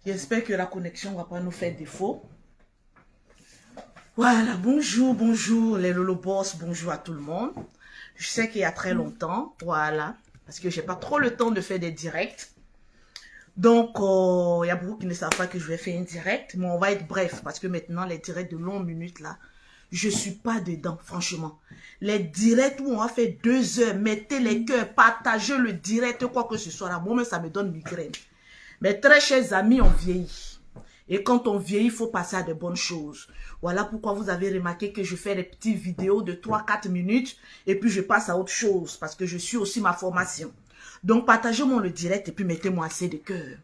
J'espère que la connexion ne va pas nous faire défaut. Voilà, bonjour, bonjour les Lolo Boss, bonjour à tout le monde. Je sais qu'il y a très longtemps, voilà, parce que j'ai pas trop le temps de faire des directs. Donc, il y a beaucoup qui ne savent pas que je vais faire un direct, mais on va être bref, parce que maintenant, les directs de longues minutes, là, je suis pas dedans, franchement. Les directs où on va faire 2 heures, mettez les cœurs, partagez le direct, quoi que ce soit, là, moi-même, ça me donne migraine. Mes très chers amis, on vieillit. Et quand on vieillit, il faut passer à de bonnes choses. Voilà pourquoi vous avez remarqué que je fais des petites vidéos de 3-4 minutes et puis je passe à autre chose parce que je suis aussi ma formation. Donc, partagez-moi le direct et puis mettez-moi assez de cœur.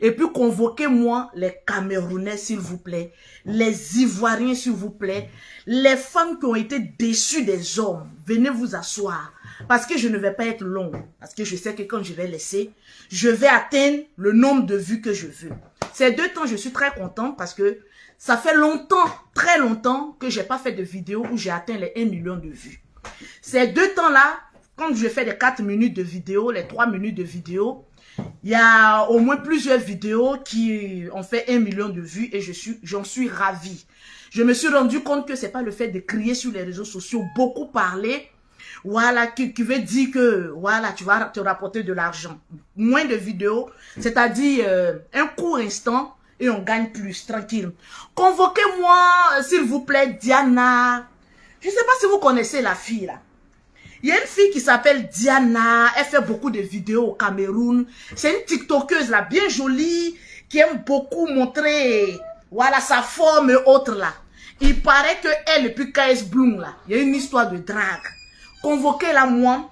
Et puis, convoquez-moi les Camerounais, s'il vous plaît, les Ivoiriens, s'il vous plaît, les femmes qui ont été déçues des hommes. Venez vous asseoir parce que je ne vais pas être long. Parce que je sais que quand je vais laisser, je vais atteindre le nombre de vues que je veux. Ces 2 temps, je suis très contente parce que ça fait longtemps, très longtemps, que je n'ai pas fait de vidéo où j'ai atteint les 1 million de vues. Ces 2 temps-là, quand je fais les 4 minutes de vidéo, les 3 minutes de vidéo, il y a au moins plusieurs vidéos qui ont fait 1 million de vues et j'en suis ravie. Je me suis rendu compte que ce n'est pas le fait de crier sur les réseaux sociaux, beaucoup parler, voilà, qui veut dire que voilà, tu vas te rapporter de l'argent. Moins de vidéos, c'est-à-dire un court instant et on gagne plus, tranquille. Convoquez-moi, s'il vous plaît, Diana. Je ne sais pas si vous connaissez la fille là. Il y a une fille qui s'appelle Diana, elle fait beaucoup de vidéos au Cameroun. C'est une TikTokeuse là, bien jolie, qui aime beaucoup montrer, voilà, sa forme et autres là. Il paraît que elle, depuis KS Bloom là, il y a une histoire de drague. Convoquez-la moi,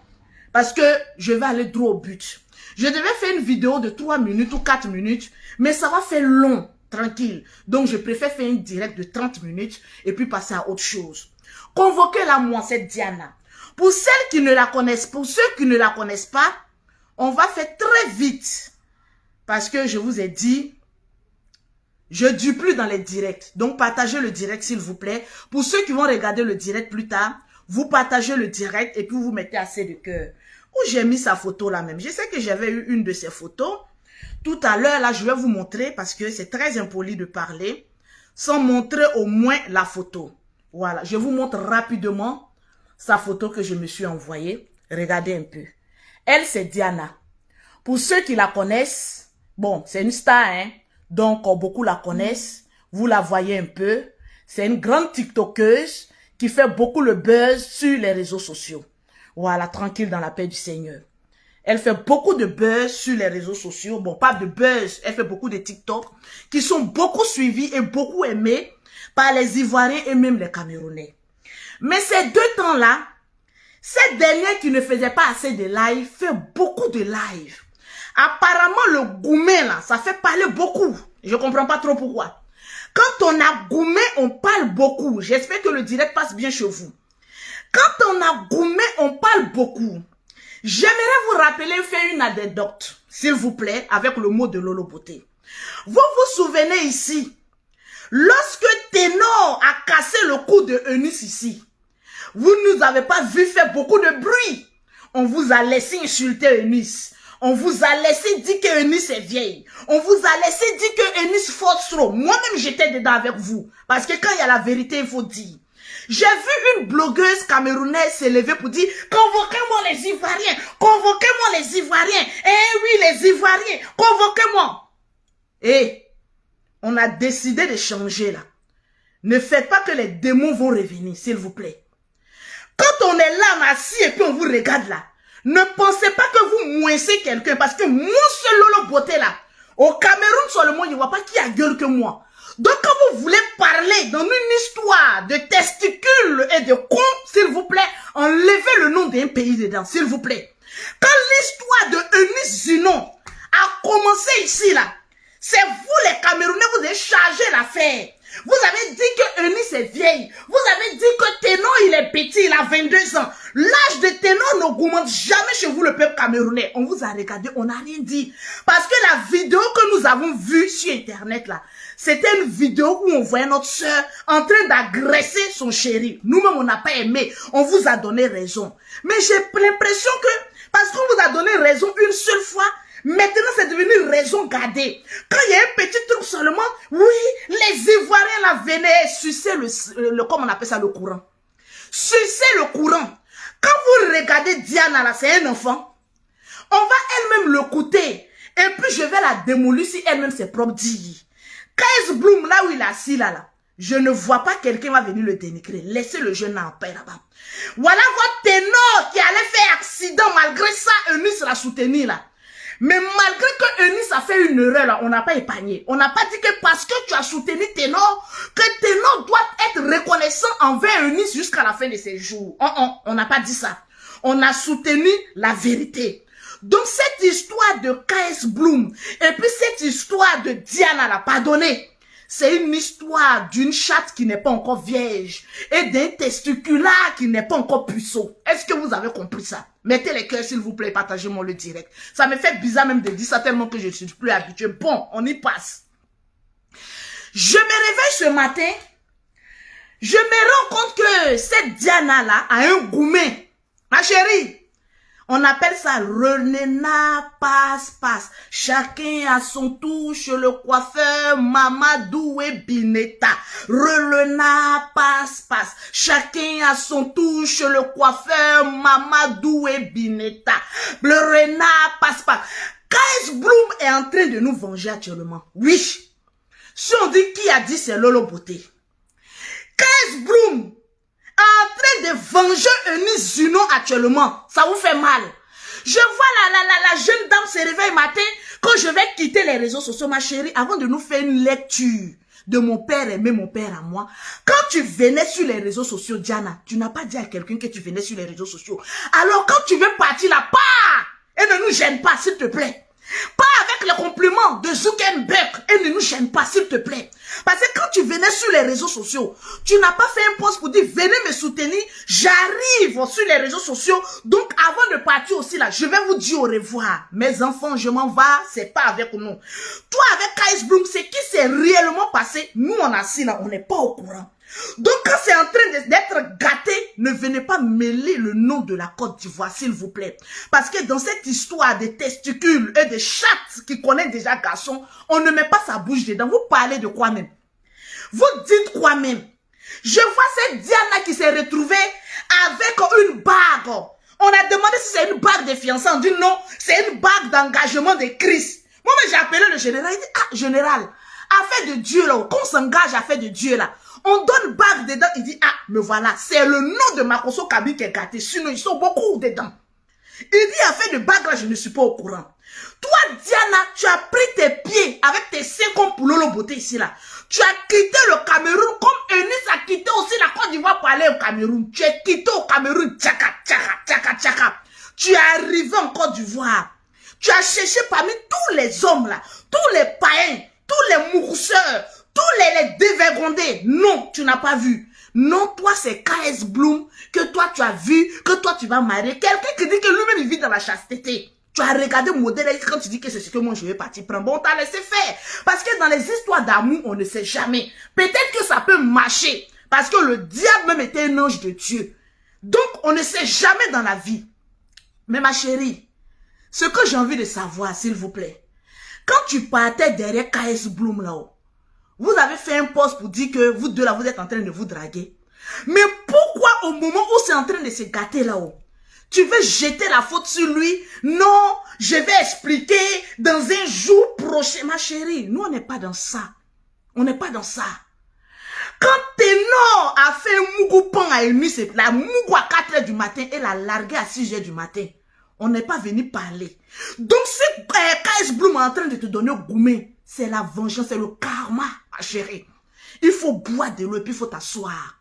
parce que je vais aller droit au but. Je devais faire une vidéo de 3 minutes ou 4 minutes, mais ça va faire long, tranquille. Donc je préfère faire une direct de 30 minutes et puis passer à autre chose. Convoquez-la moi, cette Diana. Pour celles qui ne la connaissent, pour ceux qui ne la connaissent pas, on va faire très vite. Parce que je vous ai dit, je ne dis plus dans les directs. Donc partagez le direct s'il vous plaît. Pour ceux qui vont regarder le direct plus tard, vous partagez le direct et puis vous mettez assez de cœur. Où j'ai mis sa photo là même. Je sais que j'avais eu une de ces photos. Tout à l'heure là, je vais vous montrer parce que c'est très impoli de parler sans montrer au moins la photo. Voilà, je vous montre rapidement sa photo que je me suis envoyée. Regardez un peu. Elle, c'est Diana. Pour ceux qui la connaissent, bon, c'est une star, hein. Donc, beaucoup la connaissent. Vous la voyez un peu. C'est une grande TikTokeuse qui fait beaucoup le buzz sur les réseaux sociaux. Voilà, tranquille dans la paix du Seigneur. Elle fait beaucoup de buzz sur les réseaux sociaux. Bon, pas de buzz. Elle fait beaucoup de TikTok qui sont beaucoup suivis et beaucoup aimés par les Ivoiriens et même les Camerounais. Mais ces 2 temps-là, cette dernière qui ne faisait pas assez de live fait beaucoup de live. Apparemment, le gourmet là, ça fait parler beaucoup. Je comprends pas trop pourquoi. Quand on a gourmet, on parle beaucoup. J'espère que le direct passe bien chez vous. Quand on a gourmet, on parle beaucoup. J'aimerais vous rappeler, faire une anecdote, s'il vous plaît, avec le mot de Lolo Beauté. Vous vous souvenez ici, lorsque Ténor a cassé le cou de Eunice ici, vous ne nous avez pas vu faire beaucoup de bruit. On vous a laissé insulter Eunice. On vous a laissé dire que Eunice est vieille. On vous a laissé dire que Eunice force trop. Moi-même, j'étais dedans avec vous. Parce que quand il y a la vérité, il faut dire. J'ai vu une blogueuse camerounaise s'élever pour dire « Convoquez-moi les Ivoiriens, convoquez-moi les Ivoiriens. Eh oui, les Ivoiriens, convoquez-moi. » Et on a décidé de changer là. Ne faites pas que les démons vont revenir, s'il vous plaît. Quand on est là, assis et puis on vous regarde là, ne pensez pas que vous moincez quelqu'un parce que moi, ce Lolo Beauté là, au Cameroun seulement, il ne voit pas qui a gueule que moi. Donc quand vous voulez parler dans une histoire de testicules et de cons, s'il vous plaît, enlevez le nom d'un pays dedans, s'il vous plaît. Quand l'histoire de Eunice Zinon a commencé ici là, c'est vous les Camerounais, vous avez chargé l'affaire. Vous avez dit que Eunice est vieille. Vous avez dit que Ténon, il est petit, il a 22 ans. L'âge de Ténon n'augmente jamais chez vous, le peuple camerounais. On vous a regardé, on n'a rien dit. Parce que la vidéo que nous avons vue sur Internet, là, c'était une vidéo où on voyait notre soeur en train d'agresser son chéri. Nous-mêmes, on n'a pas aimé. On vous a donné raison. Mais j'ai l'impression que, parce qu'on vous a donné raison une seule fois, maintenant, c'est devenu raison gardée. Quand il y a un petit truc seulement, oui, les Ivoiriens là venaient sucer comment on appelle ça, le courant. Sucer le courant. Quand vous regardez Diana là, c'est un enfant. On va elle-même le coûter. Et puis je vais la démolir si elle-même c'est propre dit. Kaes Bloom, là où il est assis là, je ne vois pas quelqu'un va venir le dénigrer. Laissez le jeune en paix là-bas. Voilà votre ténor qui allait faire accident. Malgré ça, Eunice l'a soutenu là. Mais malgré que Eunice a fait une erreur, là, on n'a pas épargné. On n'a pas dit que parce que tu as soutenu Ténor, que Ténor doit être reconnaissant envers Eunice jusqu'à la fin de ses jours. On n'a pas dit ça. On a soutenu la vérité. Donc cette histoire de Kaes Bloom et puis cette histoire de Diana, là, pardonnez, c'est une histoire d'une chatte qui n'est pas encore vierge et d'un testiculaire qui n'est pas encore puceau. Est-ce que vous avez compris ça? Mettez les cœurs s'il vous plaît, partagez-moi le direct. Ça me fait bizarre même de dire ça tellement que je ne suis plus habitué. Bon, on y passe. Je me réveille ce matin. Je me rends compte que cette Diana-là a un gourmet. Ma chérie, on appelle ça Renena passe-passe. Chacun a son tour chez le coiffeur Mamadou et Bineta. Renena passe-passe. Chacun a son tour chez le coiffeur Mamadou et Bineta. Le Rena passe-passe. Kaes Bloom est en train de nous venger actuellement. Oui. Si on dit qui a dit, c'est Lolo Beauté. Kaes Bloom en train de venger Eunice Junon actuellement. Ça vous fait mal. Je vois la jeune dame se réveille matin quand je vais quitter les réseaux sociaux, ma chérie, avant de nous faire une lecture de mon père aimé, mon père à moi. Quand tu venais sur les réseaux sociaux, Diana, tu n'as pas dit à quelqu'un que tu venais sur les réseaux sociaux. Alors quand tu veux partir là, et ne nous gêne pas, s'il te plaît. Pas avec les compliments de Zuckerberg et ne nous gêne pas, s'il te plaît. Parce que quand tu venais sur les réseaux sociaux, tu n'as pas fait un post pour dire venez me soutenir, j'arrive sur les réseaux sociaux. Donc avant de partir aussi là, je vais vous dire au revoir. Mes enfants, je m'en vais, c'est pas avec nous. Toi avec Kaes Bloom, c'est qui s'est réellement passé. Nous on a assis là, on n'est pas au courant. Donc quand c'est en train d'être gâté, ne venez pas mêler le nom de la Côte d'Ivoire, s'il vous plaît. Parce que dans cette histoire des testicules et des chattes qui connaissent déjà garçon, on ne met pas sa bouche dedans. Vous parlez de quoi même? Vous dites quoi même? Je vois cette Diana qui s'est retrouvée avec une bague. On a demandé si c'est une bague de fiançailles. On dit non, c'est une bague d'engagement de Christ. Moi, j'ai appelé le général. Il dit, ah, général, affaire de Dieu là, qu'on s'engage à affaire de Dieu là. On donne bague dedans, il dit, ah, me voilà, c'est le nom de Makoso Kabi qui est gâté, sinon ils sont beaucoup dedans. Il dit, affaire de bague là, je ne suis pas au courant. Toi, Diana, tu as pris tes pieds avec tes 50 pour Lolo Beauté ici là. Tu as quitté le Cameroun comme Eunice a quitté aussi la Côte d'Ivoire pour aller au Cameroun. Tu es quitté au Cameroun, tchaka, tchaka, tchaka, tchaka. Tu es arrivé en Côte d'Ivoire. Tu as cherché parmi tous les hommes là, tous les païens, tous les mourousseurs, tous les dévergondés. Non, tu n'as pas vu. Non, toi, c'est Kaes Bloom que toi, tu as vu, que toi, tu vas marier. Quelqu'un qui dit que lui-même, il vit dans la chasteté. Tu as regardé mon modèle quand tu dis que c'est ce que moi, je vais partir prendre. Bon, t'as laissé faire. Parce que dans les histoires d'amour, on ne sait jamais. Peut-être que ça peut marcher. Parce que le diable même était un ange de Dieu. Donc, on ne sait jamais dans la vie. Mais ma chérie, ce que j'ai envie de savoir, s'il vous plaît, quand tu partais derrière Kaes Bloom là-haut, vous avez fait un post pour dire que vous deux là, vous êtes en train de vous draguer. Mais pourquoi au moment où c'est en train de se gâter là-haut, tu veux jeter la faute sur lui? Non, je vais expliquer dans un jour prochain. Ma chérie, nous on n'est pas dans ça. On n'est pas dans ça. Quand Ténor a fait un mougoupan à Eunice, la mougou à 4 h du matin et l'a largué à 6 h du matin, on n'est pas venu parler. Donc si Kaes Bloom est en train de te donner au gourmet, c'est la vengeance, c'est le karma, ma chérie. Il faut boire de l'eau et puis il faut t'asseoir.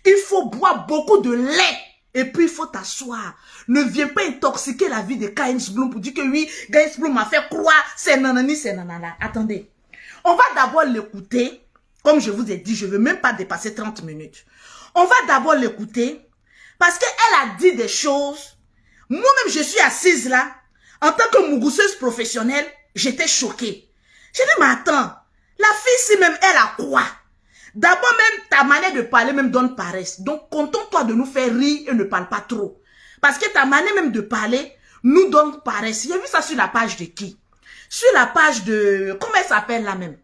Il faut boire beaucoup de lait et puis il faut t'asseoir. Ne viens pas intoxiquer la vie de Kaes Bloom pour dire que oui, Kaes Bloom m'a fait croire, c'est nanani, c'est nanana. Attendez, on va d'abord l'écouter. Comme je vous ai dit, je ne veux même pas dépasser 30 minutes. On va d'abord l'écouter parce qu'elle a dit des choses. Moi-même, je suis assise là. En tant que mougousseuse professionnelle, j'étais choquée. J'ai dit, mais attends, la fille ici même, elle a quoi? D'abord même, ta manière de parler même donne paresse. Donc, contente-toi de nous faire rire et ne parle pas trop. Parce que ta manière même de parler nous donne paresse. J'ai vu ça sur la page de qui? Sur la page de... Comment elle s'appelle là même?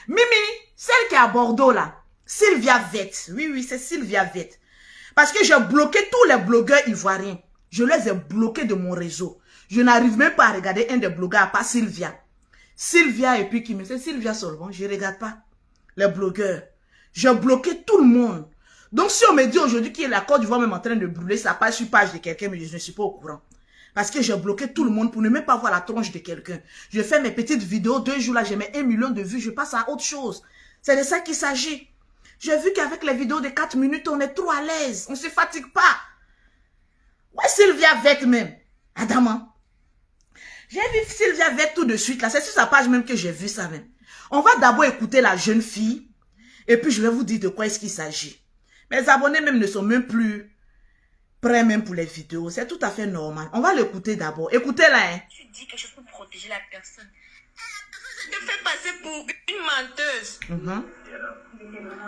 Mimi, celle qui est à Bordeaux là. Sylvia Vette. Oui, oui, c'est Sylvia Vette. Parce que j'ai bloqué tous les blogueurs ivoiriens. Je les ai bloqués de mon réseau. Je n'arrive même pas à regarder un des blogueurs à part Sylvia. Sylvia et puis qui me... C'est Sylvia seulement. Je ne regarde pas les blogueurs. J'ai bloqué tout le monde. Donc si on me dit aujourd'hui qu'il y a la Côte d'Ivoire même en train de brûler sa page sur page de quelqu'un, mais je ne suis pas au courant. Parce que j'ai bloqué tout le monde pour ne même pas voir la tronche de quelqu'un. Je fais mes petites vidéos, 2 jours là, j'ai mes 1 million de vues, je passe à autre chose. C'est de ça qu'il s'agit. J'ai vu qu'avec les vidéos de 4 minutes, on est trop à l'aise. On ne se fatigue pas. Ouais, Sylvia Vette même. Adama. J'ai vu Sylvia Vette tout de suite là. C'est sur sa page même que j'ai vu ça même. On va d'abord écouter la jeune fille. Et puis je vais vous dire de quoi est-ce qu'il s'agit. Mes abonnés même ne sont même plus prêts même pour les vidéos. C'est tout à fait normal. On va l'écouter d'abord. Écoutez-la. Hein. Tu dis quelque chose pour protéger la personne. Je te fais passer pour une menteuse.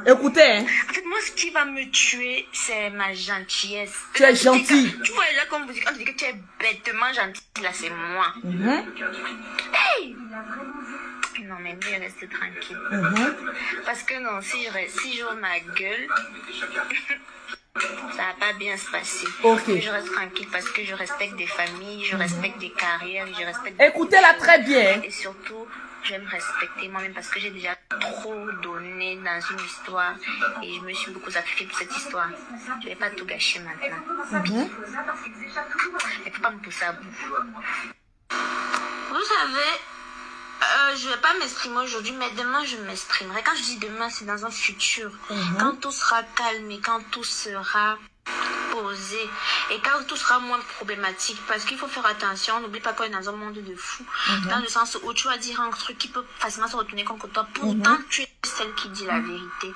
Écoutez. Hein. En fait, moi, ce qui va me tuer, c'est ma gentillesse. Tu es gentil. Tu vois, là, comme vous dites, on dit que tu es bêtement gentil, là, c'est moi. Hey! Non, mais mieux rester tranquille. Parce que non, si j'ouvre ma gueule, ça va pas bien se passer. Ok. Je reste tranquille parce que je respecte des familles, je respecte des carrières, je respecte... Écoutez-la très bien. Et surtout, je vais me respecter moi-même parce que j'ai déjà trop donné dans une histoire et je me suis beaucoup sacrifiée pour cette histoire. Je vais pas tout gâcher maintenant. Il faut pas me pousser à bout. Vous savez... je vais pas m'exprimer aujourd'hui, mais demain je m'exprimerai. Quand je dis demain, c'est dans un futur. Quand tout sera calme et quand tout sera posé et quand tout sera moins problématique. Parce qu'il faut faire attention, n'oublie pas qu'on est dans un monde de fous. Dans le sens où tu vas dire un truc qui peut facilement se retourner contre toi. Pourtant, tu es celle qui dit la vérité.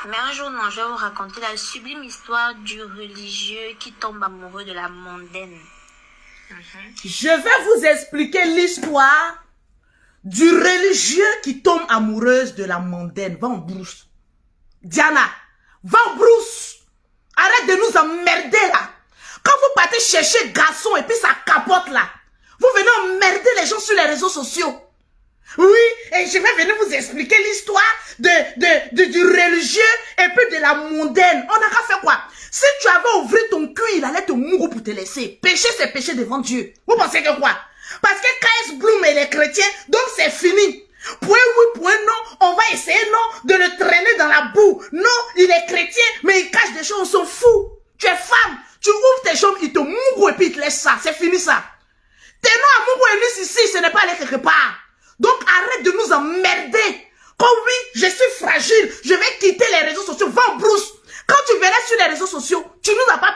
Mais un jour, non, je vais vous raconter la sublime histoire du religieux qui tombe amoureux de la mondaine. Je vais vous expliquer l'histoire du religieux qui tombe amoureuse de la mondaine. Va en brousse. Diana, va en brousse. Arrête de nous emmerder là. Quand vous partez chercher garçon et puis ça capote là, vous venez emmerder les gens sur les réseaux sociaux. Oui, et je vais venir vous expliquer l'histoire du religieux et puis de la mondaine. On n'a qu'à faire quoi? Si tu avais ouvert ton cul, il allait te mourir pour te laisser. Péché, c'est péché devant Dieu. Vous pensez que quoi? Parce que KS Bloom et les chrétiens, donc c'est fini. Point oui, point non, on va essayer non de le traîner dans la boue. Non, il est chrétien, mais il cache des choses, on s'en fout. Tu es femme, tu ouvres tes chambres, il te mouille et puis il te laisse ça. C'est fini ça. Tes noms à Mougou et Luce ici, ce n'est pas aller quelque part. Donc arrête de nous emmerder. Comme oui, je suis fragile, je vais quitter les réseaux sociaux, va en brousse. Quand tu verrais sur les réseaux sociaux, tu nous as pas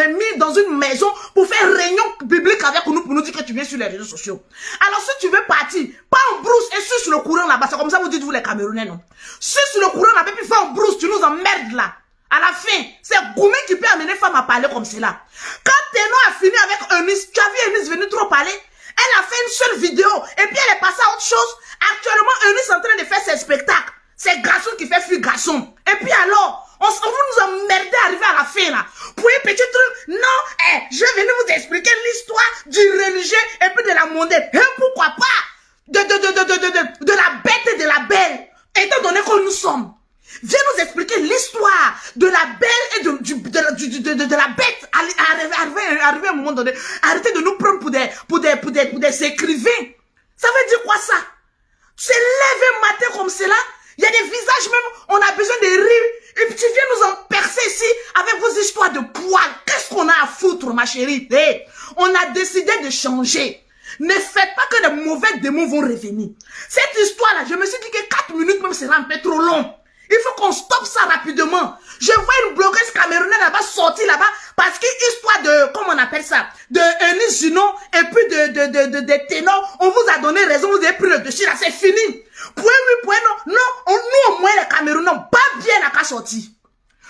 mis dans une maison pour faire réunion biblique avec nous pour nous dire que tu viens sur les réseaux sociaux. Alors si tu veux partir, pas en brousse et suis sur le courant là-bas, c'est comme ça vous dites vous les Camerounais, non? Suis sur le courant là-bas puis va en brousse, tu nous emmerdes là. À la fin, c'est Goumé qui peut amener femme à parler comme cela. Quand Ténon a fini avec Eunice, tu as vu Eunice venir trop parler? Elle a fait une seule vidéo et puis elle est passée à autre chose. Actuellement, Eunice est en train de faire ses spectacles. C'est garçon qui fait fuir garçon. Et puis alors, on va nous emmerder arriver à la fin là. Pour un petit truc, non, je vais venir vous expliquer l'histoire du religieux et puis de la mondaine. Et pourquoi pas de la bête et de la belle, étant donné que nous sommes. Viens nous expliquer l'histoire de la belle et de la bête. Arriver à un moment donné. Arrêtez de nous prendre pour des écrivains. Ça veut dire quoi ça? Se lever un matin comme cela. Il y a des visages même, on a besoin de rire. Et puis tu viens nous en percer ici avec vos histoires de poils. Qu'est-ce qu'on a à foutre, ma chérie? Hey, on a décidé de changer. Ne faites pas que de mauvais démons vont revenir. Cette histoire-là, je me suis dit que 4 minutes même sera un peu trop long. Il faut qu'on stoppe ça rapidement. Je vois une blogueuse camerounaise là-bas sortir là-bas parce que histoire de, comment on appelle ça, de Eunice Junon et puis de Ténor, on vous a donné raison, vous avez pris le dessus là, c'est fini. oui, point non. Non, nous au moins les Camerounais, pas bien n'a qu'à sortir.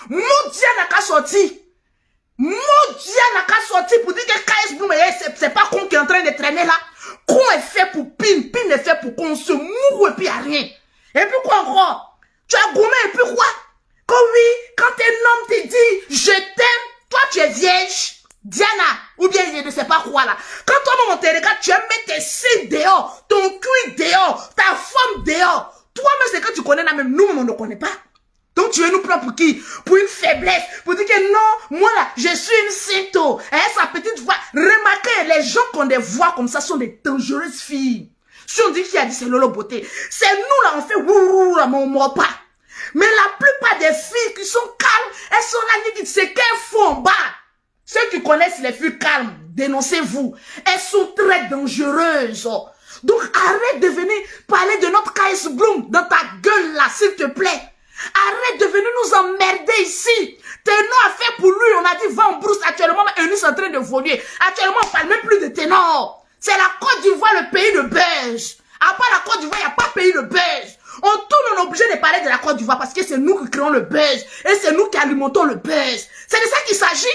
Moudia n'a qu'à sortir. Moudia n'a qu'à sortir pour dire que KS Bloom, c'est pas con qui est en train de traîner là. Con est fait pour pin, pin est fait pour qu'on se moure et puis y a rien. Et puis quoi encore? Tu as gommé et puis quoi? Quand oui, quand un homme te dit je t'aime, toi tu es vierge. Diana, ou bien je ne sais pas quoi là. Quand toi-même on te regarde, tu aimes mettre tes seins dehors, ton cul dehors, ta femme dehors. Toi-même, c'est que tu connais là, même nous, on ne connaît pas. Donc tu veux nous prendre pour qui? Pour une faiblesse. Pour dire que non, moi là, je suis une sainte. Et sa petite voix. Remarquez, les gens qui ont des voix comme ça sont des dangereuses filles. Si on dit qui a dit c'est Lolo Beauté, c'est nous là, on fait wouhou là, mais on ne mord pas. Mais la plupart des filles qui sont calmes, elles sont là, qui disent c'est qu'elles font en bas. Ceux qui connaissent les filles calmes, dénoncez-vous. Elles sont très dangereuses. Donc arrête de venir parler de notre KS Bloom dans ta gueule là, s'il te plaît. Arrête de venir nous emmerder ici. Ténor a fait pour lui, on a dit va en brousse. Actuellement, Eunice est en train de voler. Actuellement, on parle même plus de ténor. C'est la Côte d'Ivoire, le pays de buzz. À part la Côte d'Ivoire, il n'y a pas de pays de buzz. On tourne, on est obligé de parler de la Côte d'Ivoire parce que c'est nous qui créons le buzz. Et c'est nous qui alimentons le buzz. C'est de ça qu'il s'agit.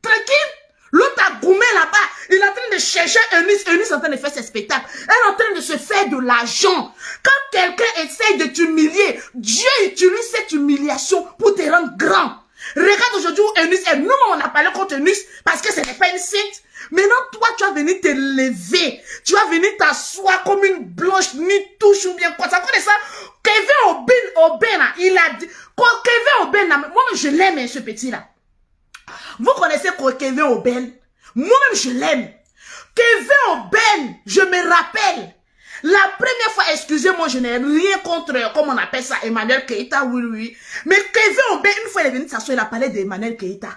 Tranquille. L'autre a goumé là-bas. Il est en train de chercher Eunice. Eunice est en train de faire ses spectacles. Elle est en train de se faire de l'argent. Quand quelqu'un essaye de t'humilier, Dieu utilise cette humiliation pour te rendre grand. Regarde aujourd'hui où Eunice est. Nous, on a parlé contre Eunice parce que ce n'est pas une sainte. Maintenant, toi, tu vas venir te lever. Tu vas venir t'asseoir comme une blanche, ni touche ou bien quoi. Ça connaît ça? Kevin Oben, là, il a dit. Kevin Oben, là, moi, je l'aime, ce petit-là. Vous connaissez Kevin Oben? Moi-même, je l'aime. Kevin Oben, je me rappelle. La première fois, excusez-moi, je n'ai rien contre, comment on appelle ça, Emmanuel Keïta, oui. Mais Kevin Oben, une fois il est venu s'asseoir, il a parlé d'Emmanuel Keïta.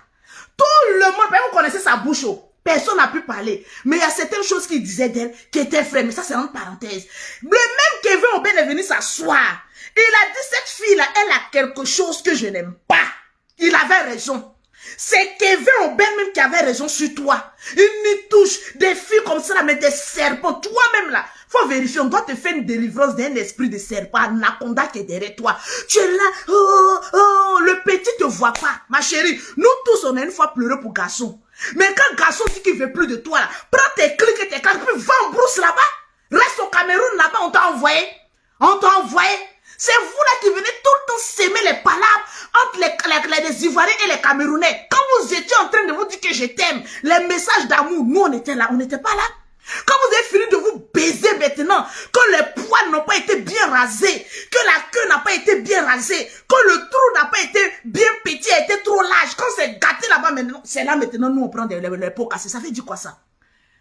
Tout le monde, vous connaissez sa bouche, personne n'a pu parler. Mais il y a certaines choses qu'il disait d'elle qui étaient vraies, mais ça c'est une parenthèse. Le même Kevin Oben est venu s'asseoir. Il a dit, cette fille-là, elle a quelque chose que je n'aime pas. Il avait raison. C'est Kevin Oben même qui avait raison sur toi. Il n'y touche des filles comme ça, mais des serpents. Toi-même là, faut vérifier, on doit te faire une délivrance d'un esprit de serpent, anaconda qui est derrière toi. Tu es là, oh, le petit te voit pas. Ma chérie, nous tous on a une fois pleuré pour garçon. Mais quand garçon dit qu'il veut plus de toi là, prends tes clics et tes cartes, puis va en brousse là-bas. Reste au Cameroun là-bas, on t'a envoyé. On t'a envoyé. C'est vous là qui venez tout le temps s'aimer les palabres entre les Ivoiriens et les Camerounais. Quand vous étiez en train de vous dire que je t'aime, les messages d'amour, nous on était là, on n'était pas là. Quand vous avez fini de vous baiser maintenant, que les poils n'ont pas été bien rasés, que la queue n'a pas été bien rasée, que le trou n'a pas été bien petit, a été trop large, quand c'est gâté là-bas maintenant, c'est là maintenant nous on prend les pots cassés. Ça veut dire quoi ça?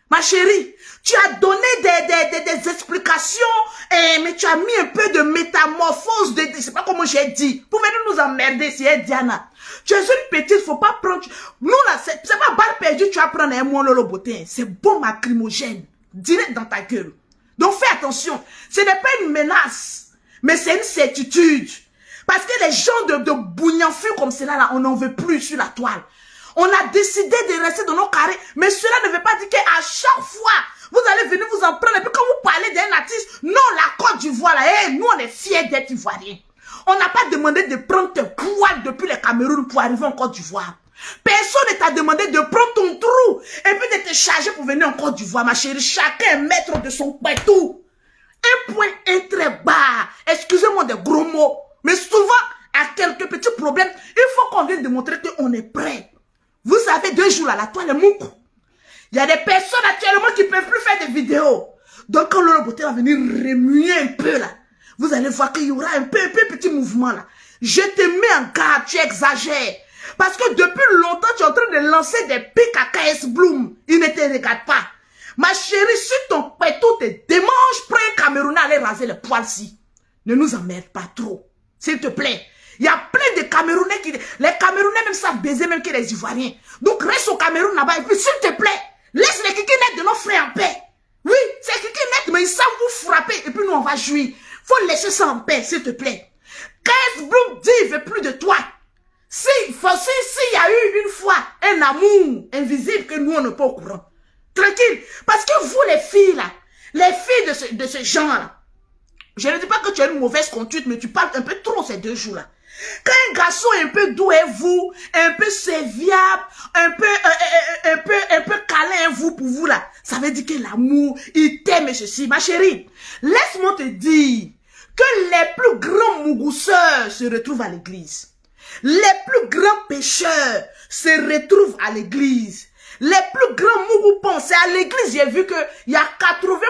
Ma chérie, tu as donné des explications, mais tu as mis un peu de métamorphose, je ne sais pas comment j'ai dit, pour venir nous emmerder, c'est Diana. Tu es une petite, faut pas prendre, nous là, c'est pas balle perdue, tu vas prendre un mois Lolo Beauté, c'est bon lacrymogène, direct dans ta gueule. Donc fais attention, ce n'est pas une menace, mais c'est une certitude. Parce que les gens de bougnanfus comme cela là, on n'en veut plus sur la toile. On a décidé de rester dans nos carrés, mais cela ne veut pas dire qu'à chaque fois, vous allez venir vous en prendre. Et puis quand vous parlez d'un artiste, non, la Côte d'Ivoire, là, nous on est fiers d'être Ivoiriens. On n'a pas demandé de prendre tes poils depuis le Cameroun pour arriver en Côte d'Ivoire. Personne ne t'a demandé de prendre ton trou et puis de te charger pour venir en Côte d'Ivoire, ma chérie. Chacun est maître de son pétou. Un point est très bas. Excusez-moi des gros mots, mais souvent, à quelques petits problèmes, il faut qu'on vienne démontrer qu'on est prêt. Vous savez, 2 jours là, la toile est moukou. Il y a des personnes actuellement qui ne peuvent plus faire des vidéos. Donc quand Lolo Beauté va venir remuer un peu là, vous allez voir qu'il y aura un petit mouvement là. Je te mets en garde, tu exagères. Parce que depuis longtemps, tu es en train de lancer des pics à KS Bloom. Il ne te regarde pas. Ma chérie, si ton pétou te démange, prends un Camerounais à aller raser les poils-ci. Ne nous emmerde pas trop. S'il te plaît. Il y a plein de Camerounais qui... Les Camerounais même savent baiser même que les Ivoiriens. Donc reste au Cameroun là-bas et puis s'il te plaît, laisse les kikinettes de nos frères en paix. Oui, c'est kikinettes, mais ils savent vous frapper et puis nous on va jouir. Faut laisser ça en paix, s'il te plaît. KS Bloom dit il veut plus de toi. S'il y a eu une fois un amour invisible que nous on n'est pas au courant. Tranquille. Parce que vous les filles là, les filles de ce genre là, Je ne dis pas que tu as une mauvaise conduite, mais tu parles un peu trop ces 2 jours-là. Quand un garçon est un peu doux et vous, un peu serviable, un peu câlin vous pour vous là, ça veut dire que l'amour, il t'aime et ceci. Ma chérie, laisse-moi te dire que les plus grands mougousseurs se retrouvent à l'église. Les plus grands pécheurs se retrouvent à l'église. Les plus grands mougoupons, c'est à l'église, j'ai vu qu'il y a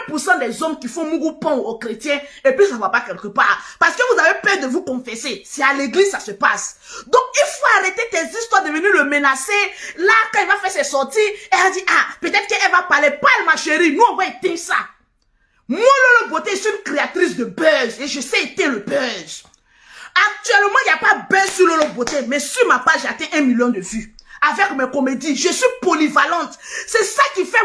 80% des hommes qui font mougoupons aux chrétiens et puis ça ne va pas quelque part. Parce que vous avez peur de vous confesser. C'est à l'église ça se passe. Donc il faut arrêter tes histoires de venir le menacer. Là, quand il va faire ses sorties, elle a dit, ah, peut-être qu'elle va parler. Parle ma chérie, nous on va éteindre ça. Moi, Lolo Beauté, je suis une créatrice de buzz et je sais éteindre le buzz. Actuellement, il n'y a pas buzz sur Lolo Beauté, mais sur ma page, j'ai atteint 1 million de vues. Avec mes comédies, je suis polyvalente. C'est ça qui fait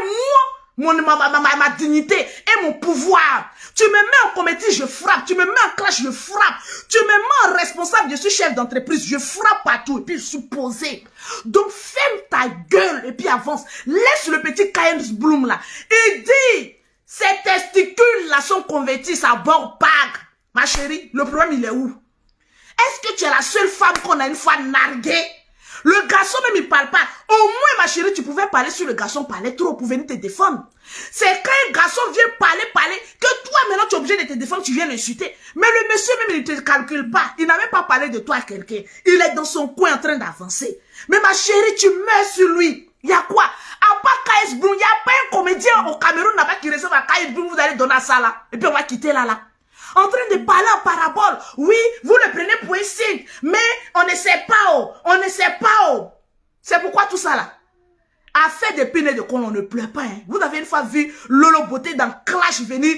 moi, ma dignité et mon pouvoir. Tu me mets en comédie, je frappe. Tu me mets en clash, je frappe. Tu me mets en responsable, je suis chef d'entreprise, je frappe partout et puis je suis posé. Donc ferme ta gueule et puis avance. Laisse le petit KS Bloom là. Et dis, ces testicules là sont convertis, ça bord bague. Ma chérie, le problème il est où? Est-ce que tu es la seule femme qu'on a une fois narguée? Le garçon même il parle pas. Au moins ma chérie, tu pouvais parler sur le garçon, parlait trop pour venir te défendre. C'est quand un garçon vient parler, que toi maintenant tu es obligé de te défendre, tu viens l'insulter. Mais le monsieur même il ne te calcule pas. Il n'a même pas parlé de toi à quelqu'un. Il est dans son coin en train d'avancer. Mais ma chérie, tu meurs sur lui. Il y a quoi? À part KS Bloom, il n'y a pas un comédien au Cameroun là-bas qui recevra à KS Bloom, vous allez donner ça là. Et puis on va quitter là. En train de parler en parabole. Oui, vous le prenez pour un signe. Mais on ne sait pas. On ne sait pas. C'est pourquoi tout ça là. Affaire de pine et de con, on ne pleure pas. Hein. Vous avez une fois vu Lolo Beauté dans Clash venir.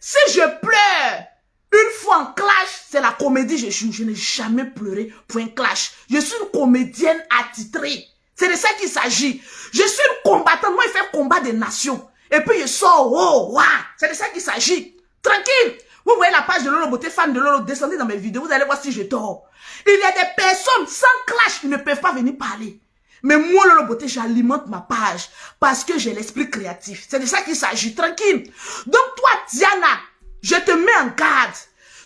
Si je pleure une fois en Clash, c'est la comédie. Je n'ai jamais pleuré pour un Clash. Je suis une comédienne attitrée. C'est de ça qu'il s'agit. Je suis une combattante. Moi, il fait combat des nations. Et puis, je sors. Oh, wow. C'est de ça qu'il s'agit. Tranquille. Vous voyez la page de Lolo Beauté, fan de Lolo, descendez dans mes vidéos, vous allez voir si je dors. Il y a des personnes sans clash, ils ne peuvent pas venir parler. Mais moi, Lolo Beauté, j'alimente ma page parce que j'ai l'esprit créatif. C'est de ça qu'il s'agit, tranquille. Donc toi, Diana, je te mets en garde.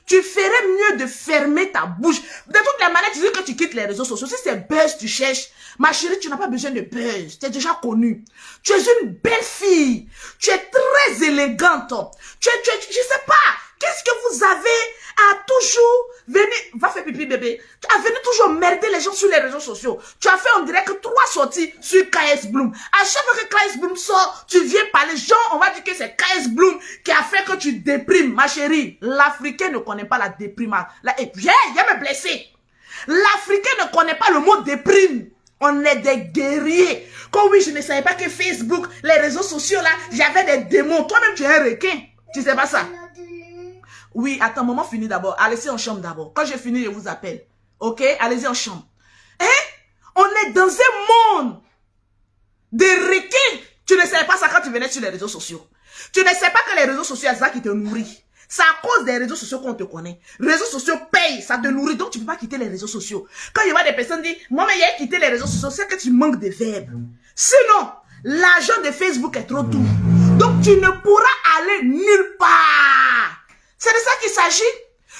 Tu ferais mieux de fermer ta bouche. De toutes les manières, tu dis que tu quittes les réseaux sociaux. Si c'est buzz, tu cherches. Ma chérie, tu n'as pas besoin de buzz. Tu es déjà connue. Tu es une belle fille. Tu es très élégante. Je sais pas. Qu'est-ce que vous avez à toujours venir... Va faire pipi, bébé. Tu as venu toujours merder les gens sur les réseaux sociaux. Tu as fait, on dirait que 3 sorties sur KS Bloom. À chaque fois que KS Bloom sort, tu viens parler. Genre, on va dire que c'est KS Bloom qui a fait que tu déprimes. Ma chérie, l'Africain ne connaît pas la déprime. Viens me blesser. L'Africain ne connaît pas le mot déprime. On est des guerriers. Comme oui, je ne savais pas que Facebook, les réseaux sociaux là, j'avais des démons. Toi-même, tu es un requin. Tu sais pas ça? Oui, attends, maman finit d'abord. Allez-y en chambre d'abord. Quand j'ai fini, je vous appelle. Ok? Allez-y en chambre. Hein? On est dans un monde de requins. Tu ne savais pas ça quand tu venais sur les réseaux sociaux. Tu ne sais pas que les réseaux sociaux, c'est ça qui te nourrit. C'est à cause des réseaux sociaux qu'on te connaît. Les réseaux sociaux payent, ça te nourrit. Donc, tu ne peux pas quitter les réseaux sociaux. Quand il y a des personnes qui disent, moi, mais il y a quitté les réseaux sociaux, c'est que tu manques de verbes. Sinon, l'argent de Facebook est trop doux. Donc, tu ne pourras aller nulle part. C'est de ça qu'il s'agit.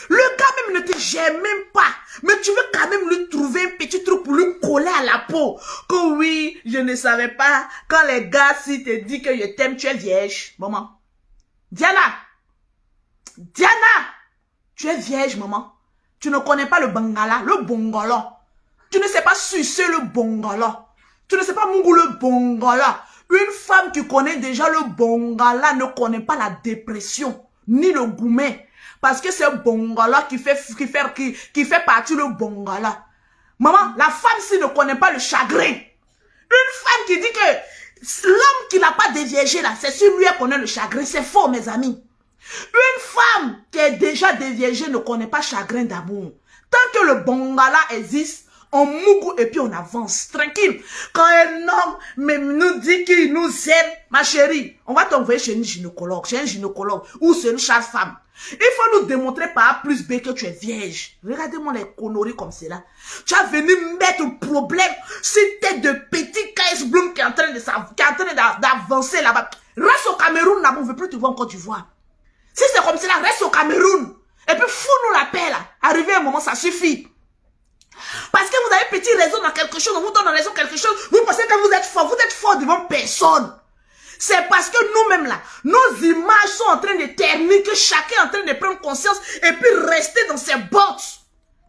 Le gars même ne te gère même pas. Mais tu veux quand même lui trouver un petit truc pour lui coller à la peau. Que oui, je ne savais pas. Quand les gars, si te disent que je t'aime, tu es vierge. Maman. Diana, tu es vierge, maman. Tu ne connais pas le bangala, le bongala. Tu ne sais pas sucer le bongala. Tu ne sais pas mungou le bongala. Une femme qui connaît déjà le bongala ne connaît pas la dépression, ni le gourmet. Parce que c'est le bongala qui fait partie le bongala. Maman, la femme s'il ne connaît pas le chagrin. Une femme qui dit que l'homme qui n'a pas déviégé là, c'est sur lui qui connaît le chagrin. C'est faux, mes amis. Une femme qui est déjà déviégée ne connaît pas chagrin d'amour. Tant que le bongala existe, on mougou et puis on avance, tranquille. Quand un homme nous dit qu'il nous aime, ma chérie, on va t'envoyer chez un gynécologue ou chez une sage-femme. Il faut nous démontrer par A plus B que tu es vierge. Regardez-moi les conneries comme cela. Tu as venu mettre un problème sur tête de petit KS Bloom qui est en train d'avancer là-bas. Reste au Cameroun là-bas, on ne veut plus te voir en Côte d'Ivoire. Si c'est comme cela, reste au Cameroun. Et puis fous-nous la paix là. Arrivé un moment, ça suffit. Parce que vous avez petit raison dans quelque chose, on vous donne raison dans quelque chose, vous pensez que vous êtes fort devant personne. C'est parce que nous-mêmes là, nos images sont en train de ternir, que chacun est en train de prendre conscience et puis rester dans ses bottes.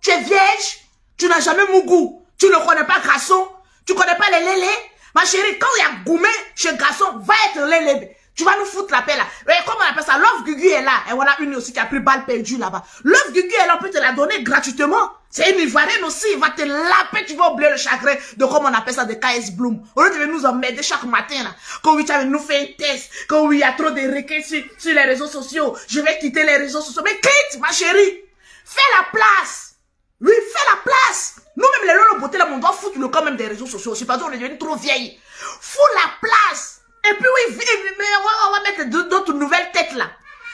Tu es vierge, tu n'as jamais Mougou, tu ne connais pas garçon, tu ne connais pas les lélés. Ma chérie, quand il y a gourmet chez garçon, va être lélé. Tu vas nous foutre la paix là. Et comment on appelle ça? Love Gugu est là. Et voilà une aussi qui a pris balle perdue là-bas. Love Gugu est là, on peut te la donner gratuitement. C'est une Ivoirienne aussi. Il va te laper, tu vas oublier le chagrin de comment on appelle ça, de KS Bloom. Au lieu de nous emmerder chaque matin là. Quand oui, tu avais nous fait un test. Quand oui, il y a trop de requêtes sur les réseaux sociaux. Je vais quitter les réseaux sociaux. Mais quitte, ma chérie. Fais la place. Oui, fais la place. Nous-mêmes, les lolo beauté là, on doit foutre le camp même des réseaux sociaux. C'est pas qu'on est devenu trop vieille. Fous la place. Et puis oui, on va mettre d'autres nouvelles têtes là.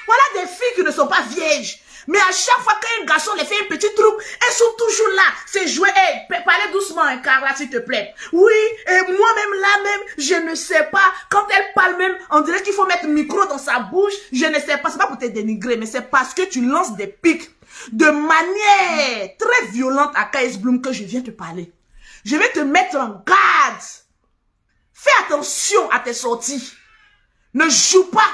Voilà des filles qui ne sont pas vierges. Mais à chaque fois qu'un garçon les fait un petit truc, elles sont toujours là. C'est jouer. Hey, parlez doucement, hein, Carla, s'il te plaît. Oui, et moi-même là-même, je ne sais pas. Quand elle parle même, on dirait qu'il faut mettre le micro dans sa bouche. Je ne sais pas. C'est pas pour te dénigrer, mais c'est parce que tu lances des pics de manière très violente à KS Bloom que je viens te parler. Je vais te mettre en garde. Fais attention à tes sorties. Ne joue pas.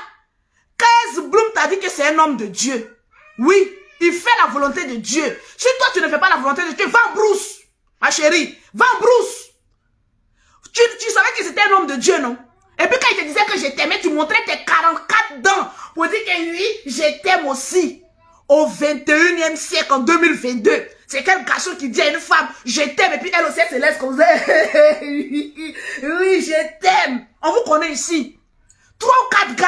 KS Bloom t'a dit que c'est un homme de Dieu. Oui, il fait la volonté de Dieu. Si toi, tu ne fais pas la volonté de Dieu, va en brousse. Ma chérie, va en brousse. Tu savais que c'était un homme de Dieu, non? Et puis quand il te disait que je t'aimais, tu montrais tes 44 dents pour dire que oui, je t'aime aussi. Au 21e siècle, en 2022. C'est quel garçon qui dit à une femme, je t'aime, et puis elle aussi elle se laisse comme ça. Oui, je t'aime. On vous connaît ici. 3 ou 4 gars.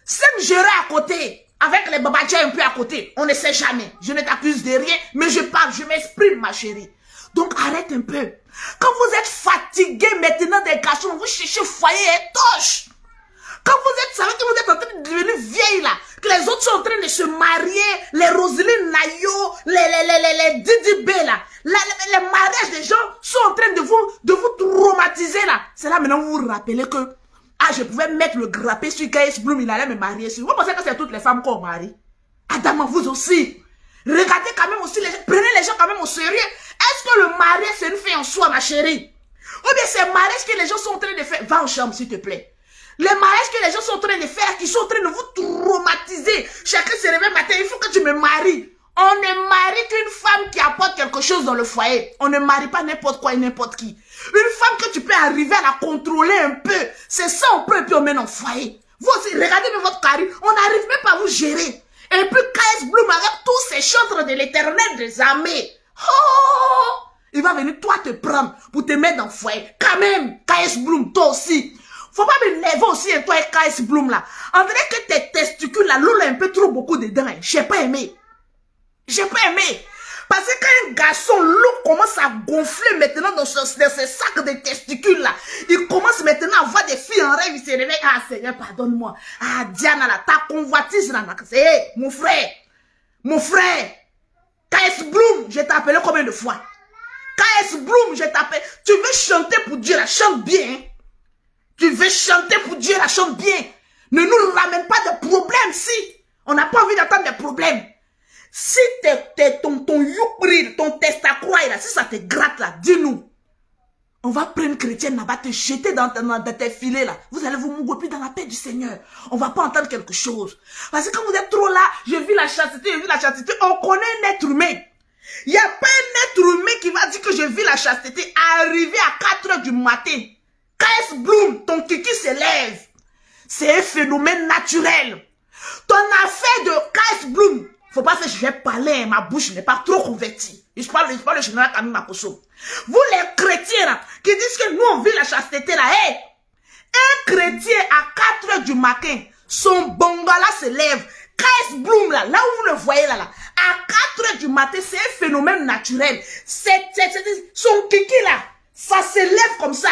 5 gérés à côté. Avec les babadjas un peu à côté. On ne sait jamais. Je ne t'accuse de rien, mais je parle, je m'exprime, ma chérie. Donc arrête un peu. Quand vous êtes fatigué maintenant des garçons, vous cherchez foyer et toche. Quand vous savez que vous êtes en train de devenir vieille là, que les autres sont en train de se marier, les Roselyne Nayo, les Didi B là, les mariages des gens sont en train de vous traumatiser là. C'est là maintenant vous vous rappelez que, ah, je pouvais mettre le grappé sur KS Bloom, il allait me marier sur. Vous pensez que c'est toutes les femmes qu'on marie? Adam, vous aussi. Regardez quand même aussi les gens, prenez les gens quand même au sérieux. Est-ce que le mariage c'est une fin en soi, ma chérie? Ou bien c'est un mariage que les gens sont en train de faire? Va en chambre, s'il te plaît. Les mariages que les gens sont en train de faire, qui sont en train de vous traumatiser. Chacun se réveille matin, il faut que tu me maries. On ne marie qu'une femme qui apporte quelque chose dans le foyer. On ne marie pas n'importe quoi et n'importe qui. Une femme que tu peux arriver à la contrôler un peu. C'est ça, on peut, et puis on met dans le foyer. Vous aussi, regardez bien votre carrière. On n'arrive même pas à vous gérer. Et puis KS Bloom avec tous ces chantres de l'éternel des armées. Oh! Il va venir toi te prendre pour te mettre dans le foyer. Quand même, KS Bloom, toi aussi. Faut pas me lever aussi, et toi et KS Bloom là. On dirait que tes testicules là, l'eau là un peu trop beaucoup dedans. J'ai pas aimé. J'ai pas aimé. Parce que quand un garçon, l'eau commence à gonfler maintenant dans ses sacs de testicules là, il commence maintenant à voir des filles en rêve, il se réveille. Ah Seigneur, pardonne-moi. Ah Diana là, ta convoitise là, hey, mon frère, KS Bloom, je t'ai appelé combien de fois? KS Bloom, je t'appelle. Tu veux chanter pour Dieu là, chante bien. Hein? Tu veux chanter pour Dieu, la chante bien. Ne nous ramène pas de problèmes si. On n'a pas envie d'attendre des problèmes. Si ton youpri, ton testacroix là, si ça te gratte là, dis-nous. On va prendre une chrétienne là-bas, te jeter dans tes filets là. Vous allez vous mouiller dans la paix du Seigneur. On va pas entendre quelque chose. Parce que quand vous êtes trop là, je vis la chasteté, on connaît un être humain. Il n'y a pas un être humain qui va dire que je vis la chasteté arrivé à 4 h du matin. KS Bloom, ton kiki s'élève. C'est un phénomène naturel. Ton affaire de KS Bloom, faut pas faire, je vais parler, ma bouche n'est pas trop convertie. Je parle de général Camille Makoso. Vous les chrétiens là, qui disent que nous on vit la chasteté là, hey, un chrétien à 4 h du matin, son bongala se lève. KS Bloom là, là où vous le voyez là, à 4 h du matin, c'est un phénomène naturel. Son kiki là, ça se lève comme ça.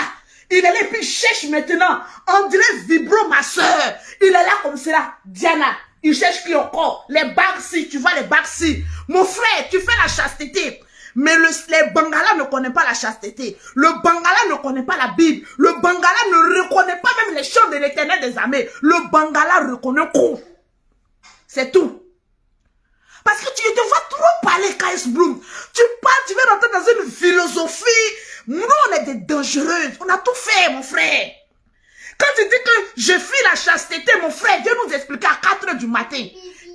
Il est là et puis il cherche maintenant. On dirait Vibro, ma soeur. Il est là comme cela. Diana, il cherche qui encore? Les bagues-ci, tu vois les bagues-ci. Mon frère, tu fais la chasteté. Mais les Bangalas ne connaissent pas la chasteté. Le Bangala ne connaît pas la Bible. Le Bangala ne reconnaît pas même les chants de l'éternel des armées. Le Bangala reconnaît quoi? C'est tout. Parce que tu te vois trop parler, K.S. Bloom. Tu parles, tu veux rentrer dans une philosophie. Nous, on est des dangereuses. On a tout fait, mon frère. Quand tu dis que je fuis la chasteté, mon frère, viens nous expliquer à 4 h du matin.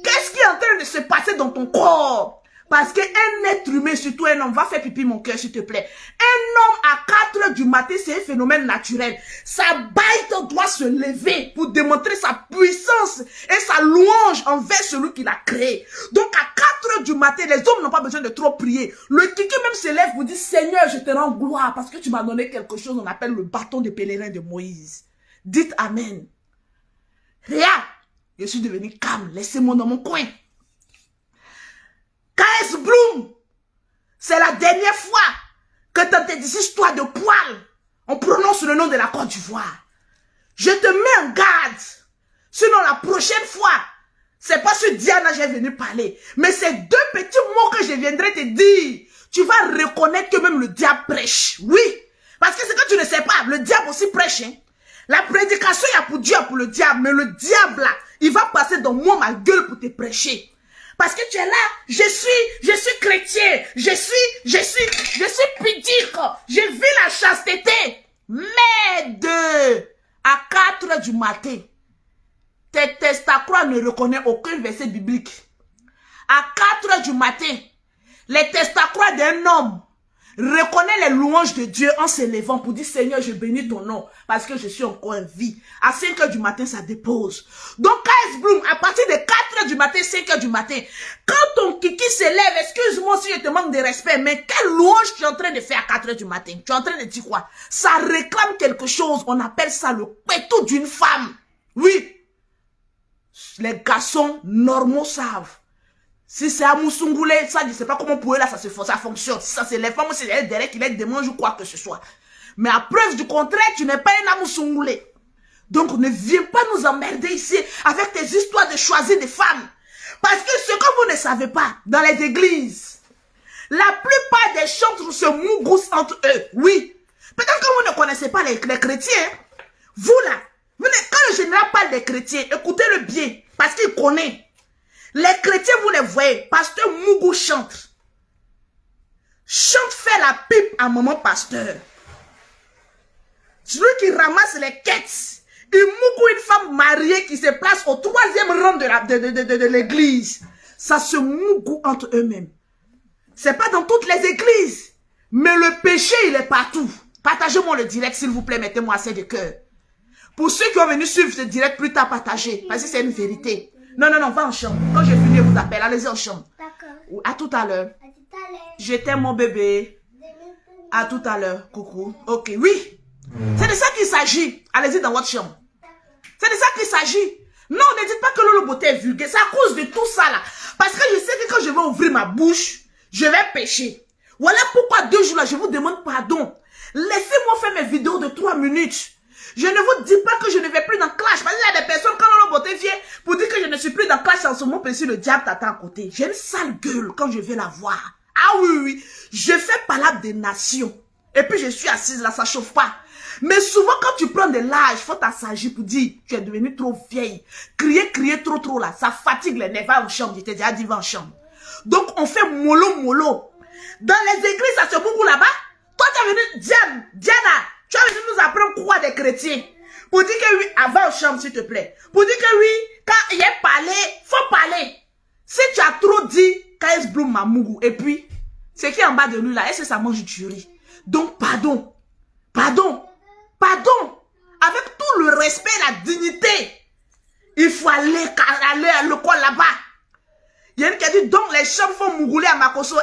Qu'est-ce qui est en train de se passer dans ton corps? Parce qu'un être humain, surtout un homme, va faire pipi mon cœur, s'il te plaît. Un homme à 4 h du matin, c'est un phénomène naturel. Sa bête doit se lever pour démontrer sa puissance et sa louange envers celui qui l'a créé. Donc à 4 h du matin, les hommes n'ont pas besoin de trop prier. Le kiki même se lève pour dire, Seigneur, je te rends gloire parce que tu m'as donné quelque chose, on appelle le bâton de pèlerin de Moïse. Dites Amen. Regarde, je suis devenu calme, laissez-moi dans mon coin. K.S. Bloom, c'est la dernière fois que dans tes histoires de poils, on prononce le nom de la Côte d'Ivoire. Je te mets en garde. Sinon, la prochaine fois, c'est pas sur Diana que j'ai venu parler, mais c'est 2 petits mots que je viendrai te dire. Tu vas reconnaître que même le diable prêche. Oui, parce que c'est que tu ne sais pas, le diable aussi prêche. Hein? La prédication, il y a pour Dieu, pour le diable, mais le diable là, il va passer dans moi ma gueule pour te prêcher. Parce que tu es là, je suis chrétien, je suis pudique, je vis la chasteté. Mais à 4 h du matin, tes testacroix ne reconnaissent aucun verset biblique. À 4 h du matin, les testacroix d'un homme reconnaissent les louanges de Dieu en se levant pour dire Seigneur, je bénis ton nom parce que je suis encore en vie. À 5 h du matin, ça dépose. Donc, K.S. Bloom, à partir de 4 h du matin, 5 h du matin, quand ton kiki se lève, excuse-moi si je te manque de respect, mais quelle louange tu es en train de faire à 4 h du matin? Tu es en train de dire quoi? Ça réclame quelque chose. On appelle ça le pétou d'une femme. Oui. Les garçons normaux savent. Si c'est à Moussoungoulé, ça, je ne sais pas comment pour eux là, ça fonctionne. Si ça c'est les femmes, c'est derrière qui les démange ou quoi que ce soit. Mais à preuve du contraire, tu n'es pas un Moussoungoulé. Donc ne viens pas nous emmerder ici avec tes histoires de choisir des femmes. Parce que ce que vous ne savez pas, dans les églises, la plupart des chantres se mougoussent entre eux. Oui. Peut-être que vous ne connaissez pas les chrétiens. Vous là, quand le général parle des chrétiens, écoutez-le bien, parce qu'il connaît. Les chrétiens, vous les voyez, pasteur Mougou chante. Chante fait la pipe à maman pasteur. Celui qui ramasse les quêtes. Il Mougou une femme mariée qui se place au 3e rang de l'église. Ça se Mougou entre eux-mêmes. C'est pas dans toutes les églises. Mais le péché, il est partout. Partagez-moi le direct, s'il vous plaît, mettez-moi assez de cœur. Pour ceux qui ont venu suivre ce direct plus tard, partagez. Parce que c'est une vérité. Non, va en chambre. Quand j'ai fini, je vous appelle. Allez-y en chambre. D'accord. À tout à l'heure. Je t'aime, mon bébé. À tout à l'heure. Coucou. Ok, oui. C'est de ça qu'il s'agit. Allez-y dans votre chambre. C'est de ça qu'il s'agit. Non, ne dites pas que Lolo Beauté est vulgaire. C'est à cause de tout ça là. Parce que je sais que quand je vais ouvrir ma bouche, je vais pécher. Voilà pourquoi 2 jours là, je vous demande pardon. Laissez-moi faire mes vidéos de 3 minutes. Je ne vous dis pas que je ne vais plus dans Clash. Parce qu'il y a des personnes, quand Lolo Beauté vient pour dire que je ne suis plus dans Clash en ce moment, parce que le diable t'attend à côté. J'ai une sale gueule quand je vais la voir. Ah oui. Je fais palabre des nations. Et puis je suis assise là, ça chauffe pas. Mais souvent quand tu prends de l'âge, il faut t'assagir pour dire, tu es devenue trop vieille. Crier trop là, ça fatigue les nerfs. Va en chambre, je t'ai déjà dit, va en chambre. Donc on fait mollo. Dans les églises, ça se bougou là-bas. Toi tu es venu, Diana, tu es venu nous apprendre quoi des chrétiens? Pour dire que oui, avant en chambre s'il te plaît. Pour dire que oui, quand il est parlé, faut parler. Si tu as trop dit, K.S. Bloom m'a mougou. Et puis, ce qui est en bas de lui là, est-ce que ça mange du riz? Donc pardon. Avec tout le respect et la dignité, il faut aller à l'école là-bas. Il y a une qui a dit, donc les chambres font mougouler à Makoso.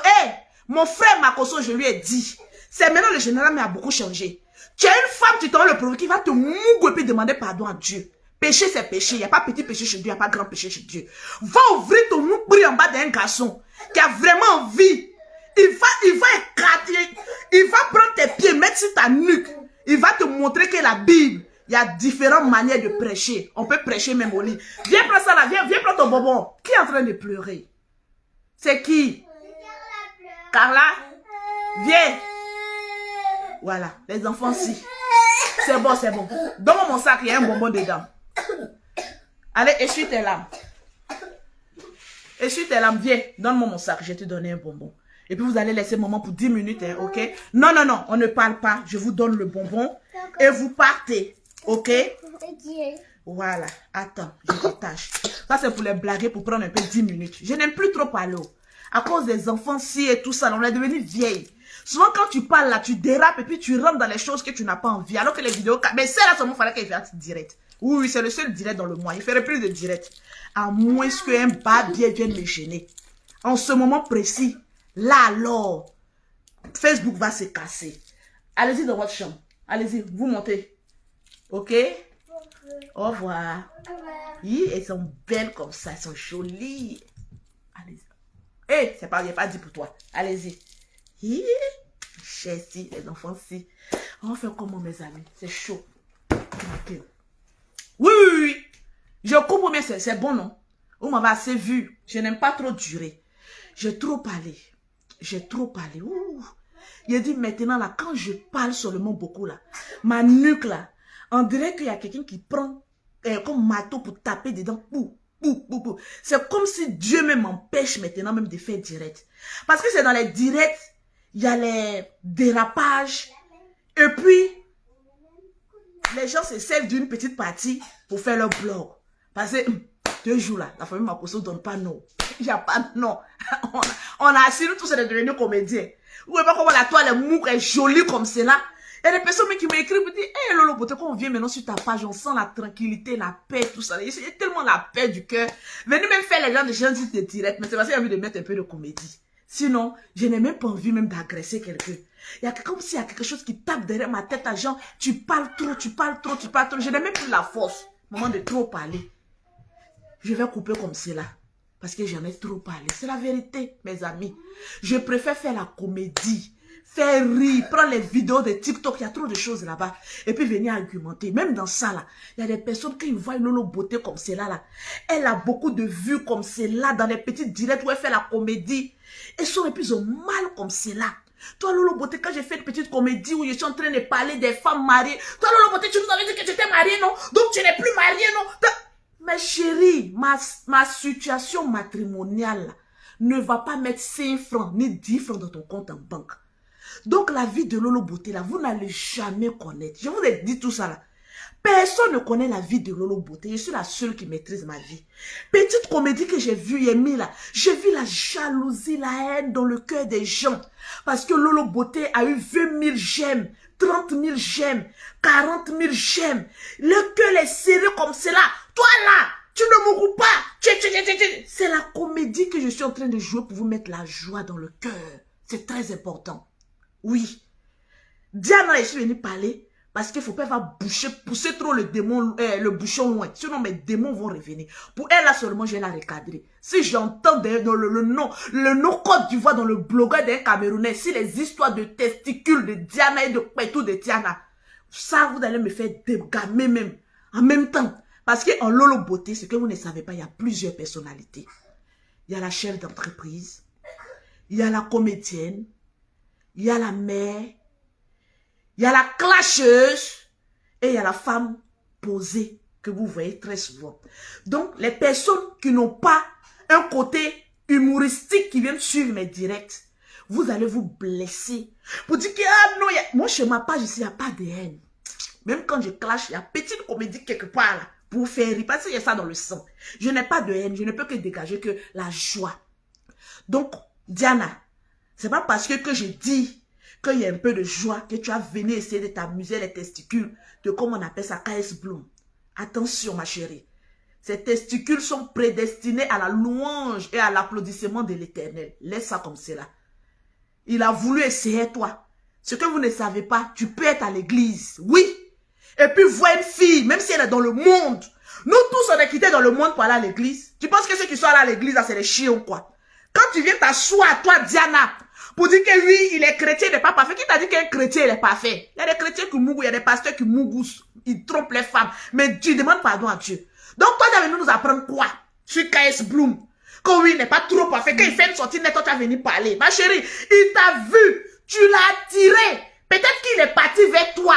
Mon frère Makoso, je lui ai dit, c'est maintenant le général, mais a beaucoup changé. Tu as une femme, tu t'en le provoquer, qui va te mougou et puis demander pardon à Dieu. Péché, c'est péché. Il n'y a pas petit péché chez Dieu, il n'y a pas grand péché chez Dieu. Va ouvrir ton mougou en bas d'un garçon qui a vraiment envie. Il va écraser, il va prendre tes pieds, mettre sur ta nuque. Il va te montrer que la Bible, il y a différentes manières de prêcher. On peut prêcher même au lit. Viens prendre ça là, viens prendre ton bonbon. Qui est en train de pleurer? C'est qui? Carla? Viens. Voilà, les enfants si. C'est bon. Donne-moi mon sac, il y a un bonbon dedans. Allez, essuie tes larmes. essuie tes larmes, viens, donne-moi mon sac, je vais te donner un bonbon. Et puis vous allez laisser maman pour 10 minutes, hein, ok? Non, non, non, on ne parle pas. Je vous donne le bonbon et vous partez, ok? Voilà, attends, je détache. Ça, c'est pour les blaguer, pour prendre un peu 10 minutes. Je n'aime plus trop parler. À cause des enfants, si et tout ça, on est devenu vieille. Souvent, quand tu parles là, tu dérapes et puis tu rentres dans les choses que tu n'as pas envie. Alors que les vidéos... Mais c'est là seulement, il fallait qu'elle fasse direct. Oui, c'est le seul direct dans le mois. Il ne ferait plus de direct. À moins qu'un bas bien vienne me gêner. En ce moment précis, là alors, Facebook va se casser. Allez-y dans votre chambre. Allez-y, vous montez. Ok? Au revoir. Oui, elles sont belles comme ça, elles sont jolies. Allez-y. Hé, c'est pas, il n'est pas dit pour toi. Allez-y. Chers-ci, les enfants-ci. On va faire comment, mes amis? C'est chaud. Okay. Oui, oui, oui. Je comprends bien, c'est bon, non? Vous m'avez assez vu. Je n'aime pas trop durer. J'ai trop parlé. J'ai trop parlé. Ouh. Il a dit maintenant, là, quand je parle seulement beaucoup, là, ma nuque, là, on dirait qu'il y a quelqu'un qui prend comme marteau pour taper dedans. Pou, pou, pou, pou. C'est comme si Dieu même m'empêche maintenant même de faire direct. Parce que c'est dans les directs, il y a les dérapages. Et puis, les gens se servent d'une petite partie pour faire leur blog. Parce que 2 jours là, la famille Makosso ne donne pas non. Il n'y a pas de non. On a assis, nous tous, on est devenus comédiens. Vous voyez pas comment la toile est mou, est jolie comme cela. Il y a des personnes qui m'écrivent, me disent, hé Lolo Beauté, quand on vient maintenant sur ta page, on sent la tranquillité, la paix, tout ça. Il y a tellement la paix du cœur. Venez même faire les gens de direct, mais c'est parce qu'il y a envie de mettre un peu de comédie. Sinon, je n'ai même pas envie même d'agresser quelqu'un. Il y a comme s'il y a quelque chose qui tape derrière ma tête à genre, tu parles trop, tu parles trop, tu parles trop. Je n'ai même plus la force, moment de trop parler. Je vais couper comme cela. Parce que j'en ai trop parlé. C'est la vérité, mes amis. Je préfère faire la comédie. Faire rire. Prendre les vidéos de TikTok. Il y a trop de choses là-bas. Et puis venir argumenter. Même dans ça, là. Il y a des personnes qui voient Lolo Beauté comme cela, là. Elle a beaucoup de vues comme cela. Dans les petites directs où elle fait la comédie. Et son épisode mal comme cela. Toi, Lolo Beauté, quand j'ai fait une petite comédie où je suis en train de parler des femmes mariées. Toi, Lolo Beauté, tu nous avais dit que tu étais mariée, non? Donc tu n'es plus mariée, non? Mais chérie, ma situation matrimoniale ne va pas mettre 5 francs ni 10 francs dans ton compte en banque. Donc la vie de Lolo Beauté, là, vous n'allez jamais connaître. Je vous ai dit tout ça là. Personne ne connaît la vie de Lolo Beauté. Je suis la seule qui maîtrise ma vie. Petite comédie que j'ai vue, Yemi, là. J'ai vu la jalousie, la haine dans le cœur des gens. Parce que Lolo Beauté a eu 20 000 j'aime, 30 000 j'aime, 40 000 j'aime. Le cœur est serré comme cela. Toi là, tu ne mourras pas. C'est la comédie que je suis en train de jouer pour vous mettre la joie dans le cœur. C'est très important. Oui. Diana, je suis venue parler parce qu'il ne faut pas faire pousser trop le démon, le bouchon loin. Sinon, mes démons vont revenir. Pour elle, là seulement, je vais la recadrer. Si j'entends le nom Côte d'Ivoire dans le blogueur d'un Camerounais, si les histoires de testicules de Diana et de Pétou de Diana, ça, vous allez me faire dégamer même. En même temps. Parce qu'en Lolo Beauté, ce que vous ne savez pas, il y a plusieurs personnalités. Il y a la chef d'entreprise, il y a la comédienne, il y a la mère, il y a la clasheuse et il y a la femme posée que vous voyez très souvent. Donc, les personnes qui n'ont pas un côté humoristique qui viennent suivre mes directs, vous allez vous blesser. Pour dire que, ah non, moi, chez ma page ici, il n'y a pas de haine. Même quand je clash, il y a petite comédie quelque part là. Pour faire rire, parce qu'il y a ça dans le sang. Je n'ai pas de haine, je ne peux que dégager que la joie. Donc, Diana, c'est pas parce que je dis qu'il y a un peu de joie que tu as venu essayer de t'amuser les testicules de, comme on appelle ça, KS Bloom. Attention, ma chérie. Ces testicules sont prédestinés à la louange et à l'applaudissement de l'Éternel. Laisse ça comme cela. Il a voulu essayer toi. Ce que vous ne savez pas, tu peux être à l'église. Oui. Et puis voir une fille, même si elle est dans le monde. Nous tous, on est quittés dans le monde pour aller à l'église. Tu penses que ceux qui sont allés à l'église, là, c'est les chiens quoi? Quand tu viens t'asseoir, toi, Diana, pour dire que oui, il est chrétien, il n'est pas parfait. Qui t'a dit qu'un chrétien, il est parfait? Il y a des chrétiens qui mougou, il y a des pasteurs qui mougou, ils trompent les femmes. Mais tu demandes pardon à Dieu. Donc toi, tu es venu nous apprendre quoi? Sur KS Bloom. Quand oui, il n'est pas trop parfait. Quand il fait une sortie nette, toi, tu as venu parler. Ma chérie, il t'a vu. Tu l'as attiré. Peut-être qu'il est parti vers toi.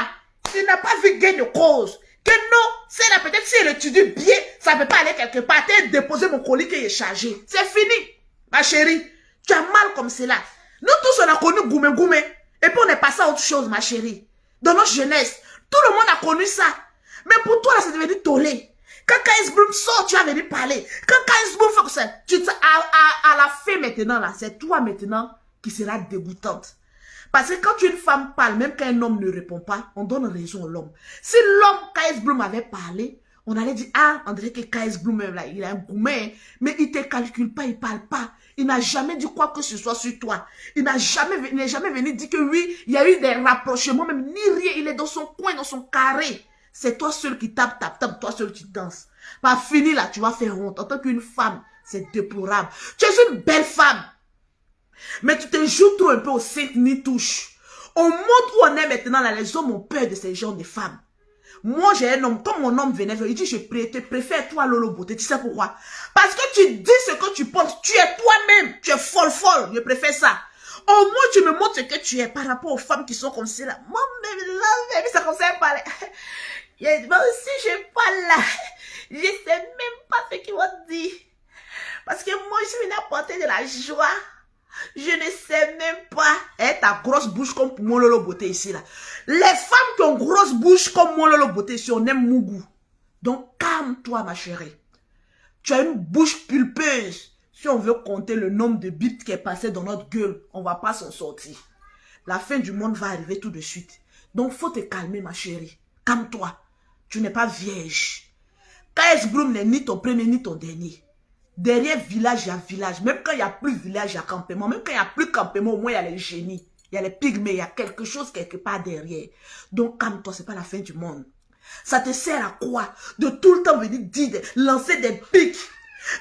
Il n'a pas vu gain de cause. Que non, c'est là peut-être si elle étudie bien, ça ne peut pas aller quelque part. T'as déposé mon colis qui est chargé. C'est fini, ma chérie. Tu as mal comme cela. Nous tous, on a connu Goumé Goumé. Et puis on est passé à autre chose, ma chérie. Dans notre jeunesse, tout le monde a connu ça. Mais pour toi, là, c'est devenu tollé. Quand K.S. Bloom sort, tu vas venir parler. Quand K.S. Bloom fait que ça, à la fin maintenant, là, c'est toi maintenant qui sera dégoûtante. Parce que quand une femme parle, même quand un homme ne répond pas, on donne raison à l'homme. Si l'homme K.S. Bloom avait parlé, on allait dire, ah, on dirait que K.S. Bloom, là, il a un gourmet, mais il ne te calcule pas, il ne parle pas. Il n'a jamais dit quoi que ce soit sur toi. Il n'est jamais venu dire que oui, il y a eu des rapprochements, même ni rien, il est dans son coin, dans son carré. C'est toi seul qui tape, toi seul qui danse. Pas fini là, tu vas faire honte. En tant qu'une femme, c'est déplorable. Tu es une belle femme. Mais tu te joues trop un peu au cinq ni touche. Au monde où on est maintenant, là, les hommes ont peur de ces genres de femmes. Moi, j'ai un homme, quand mon homme venait, il dit, je te préfère toi, Lolo Beauté. Tu sais pourquoi? Parce que tu dis ce que tu penses. Tu es toi-même. Tu es folle. Je préfère ça. Au moins, tu me montres ce que tu es par rapport aux femmes qui sont comme ça. Là. Moi, même, ça concerne pas. Moi aussi, je parle là. Je sais même pas ce qu'ils vont dire. Parce que moi, je suis venue apporter de la joie. Je ne sais même pas. Ta grosse bouche comme mon Lolo Beauté ici là. Les femmes qui ont grosse bouche comme mon Lolo Beauté ici, on aime Mougou. Donc, calme-toi, ma chérie. Tu as une bouche pulpeuse. Si on veut compter le nombre de bites qui est passé dans notre gueule, on ne va pas s'en sortir. La fin du monde va arriver tout de suite. Donc, faut te calmer, ma chérie. Calme-toi. Tu n'es pas vierge. K.S. Bloom n'est ni ton premier ni ton dernier. Derrière village, il y a village. Même quand il n'y a plus village, il y a campement. Même quand il n'y a plus campement, au moins il y a les génies. Il y a les pygmées, il y a quelque chose quelque part derrière. Donc calme-toi, ce n'est pas la fin du monde. Ça te sert à quoi? De tout le temps venir dire, lancer des pics.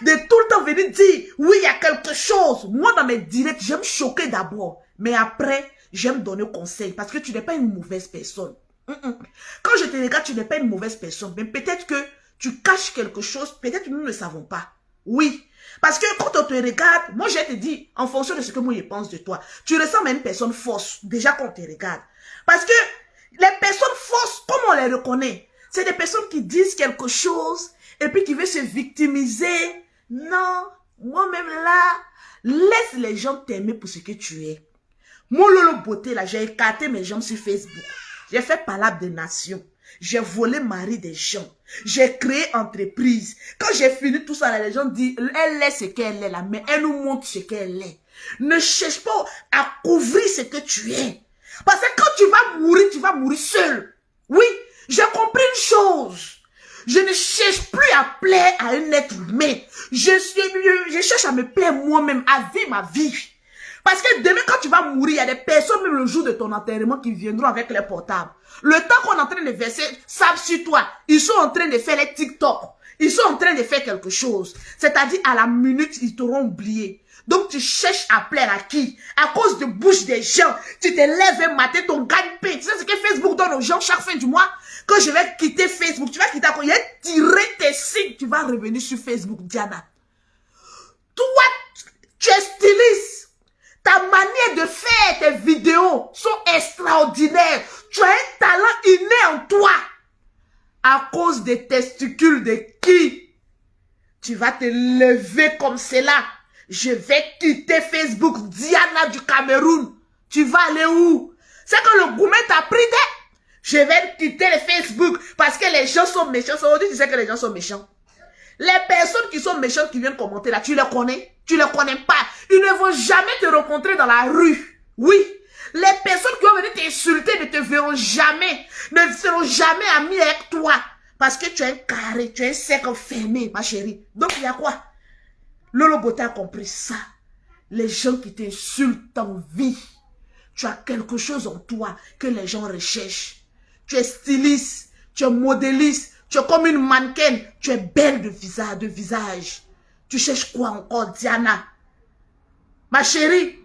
De tout le temps venir dire, oui, il y a quelque chose. Moi, dans mes directs, j'aime choquer d'abord. Mais après, j'aime donner conseil. Parce que tu n'es pas une mauvaise personne. Quand je te regarde, tu n'es pas une mauvaise personne. Mais peut-être que tu caches quelque chose. Peut-être que nous ne savons pas. Oui. Parce que quand on te regarde, moi je te dis, en fonction de ce que moi je pense de toi, tu ressembles à une personne fausse, déjà quand on te regarde. Parce que les personnes fausses, comment on les reconnaît? C'est des personnes qui disent quelque chose et puis qui veulent se victimiser. Non, moi-même là, laisse les gens t'aimer pour ce que tu es. Mon Lolo Beauté là, j'ai écarté mes jambes sur Facebook. J'ai fait palabre des nations. J'ai volé mari des gens. J'ai créé entreprise. Quand j'ai fini tout ça, les gens disent, elle est ce qu'elle est là, mais elle nous montre ce qu'elle est. Ne cherche pas à couvrir ce que tu es. Parce que quand tu vas mourir seul. Oui, j'ai compris une chose. Je ne cherche plus à plaire à un être humain. Je cherche à me plaire moi-même, à vivre ma vie. Parce que demain, quand tu vas mourir, il y a des personnes, même le jour de ton enterrement, qui viendront avec les portables. Le temps qu'on est en train de verser, savent sur toi. Ils sont en train de faire les TikTok. Ils sont en train de faire quelque chose. C'est-à-dire, à la minute, ils t'auront oublié. Donc, tu cherches à plaire à qui? À cause de bouche des gens. Tu te lèves un matin, ton gagne-pain. Tu sais ce que Facebook donne aux gens chaque fin du mois? Quand je vais quitter Facebook, tu vas quitter il y a tiré tes signes. Tu vas revenir sur Facebook, Diana. Toi, tu es styliste. Ta manière de faire tes vidéos sont extraordinaires. Tu as un talent inné en toi. À cause des testicules de qui? Tu vas te lever comme cela. Je vais quitter Facebook. Diana du Cameroun. Tu vas aller où? C'est que le gourmet t'a pris des... Je vais quitter le Facebook parce que les gens sont méchants. Aujourd'hui, tu sais que les gens sont méchants. Les personnes qui sont méchantes qui viennent commenter là, tu les connais? Tu les connais pas. Ils ne vont jamais te rencontrer dans la rue. Oui. Les personnes qui vont venir t'insulter ne te verront jamais. Ne seront jamais amis avec toi. Parce que tu as un carré, tu as un cercle fermé, ma chérie. Donc, il y a quoi? Lolo Beauté a compris ça. Les gens qui t'insultent en vie. Tu as quelque chose en toi que les gens recherchent. Tu es styliste, tu es modéliste, tu es comme une mannequin. Tu es belle de visage. Tu cherches quoi encore, Diana? Ma chérie,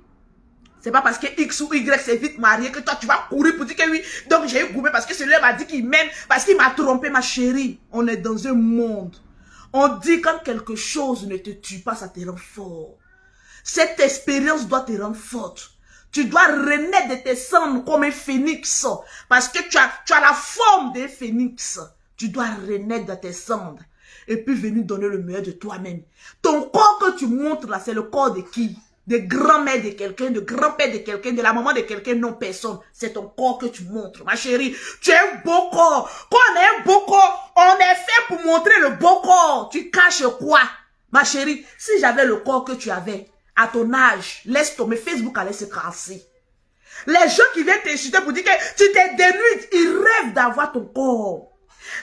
c'est pas parce que X ou Y s'est vite marié que toi tu vas courir pour dire que oui. Donc j'ai eu goûté parce que celui-là m'a dit qu'il m'aime, parce qu'il m'a trompé, ma chérie. On est dans un monde. On dit quand quelque chose ne te tue pas, ça te rend fort. Cette expérience doit te rendre forte. Tu dois renaître de tes cendres comme un phénix. Parce que tu as la forme d'un phénix. Tu dois renaître dans tes cendres. Et puis venir donner le meilleur de toi-même. Ton corps que tu montres là, c'est le corps de qui? De grand-mère de quelqu'un, de grand-père de quelqu'un, de la maman de quelqu'un, non personne. C'est ton corps que tu montres. Ma chérie, tu es un beau corps. Quand on est un beau corps, on est fait pour montrer le beau corps. Tu caches quoi? Ma chérie, si j'avais le corps que tu avais, à ton âge, laisse tomber, Facebook allait se casser. Les gens qui viennent t'insulter pour dire que tu t'es dénude, ils rêvent d'avoir ton corps.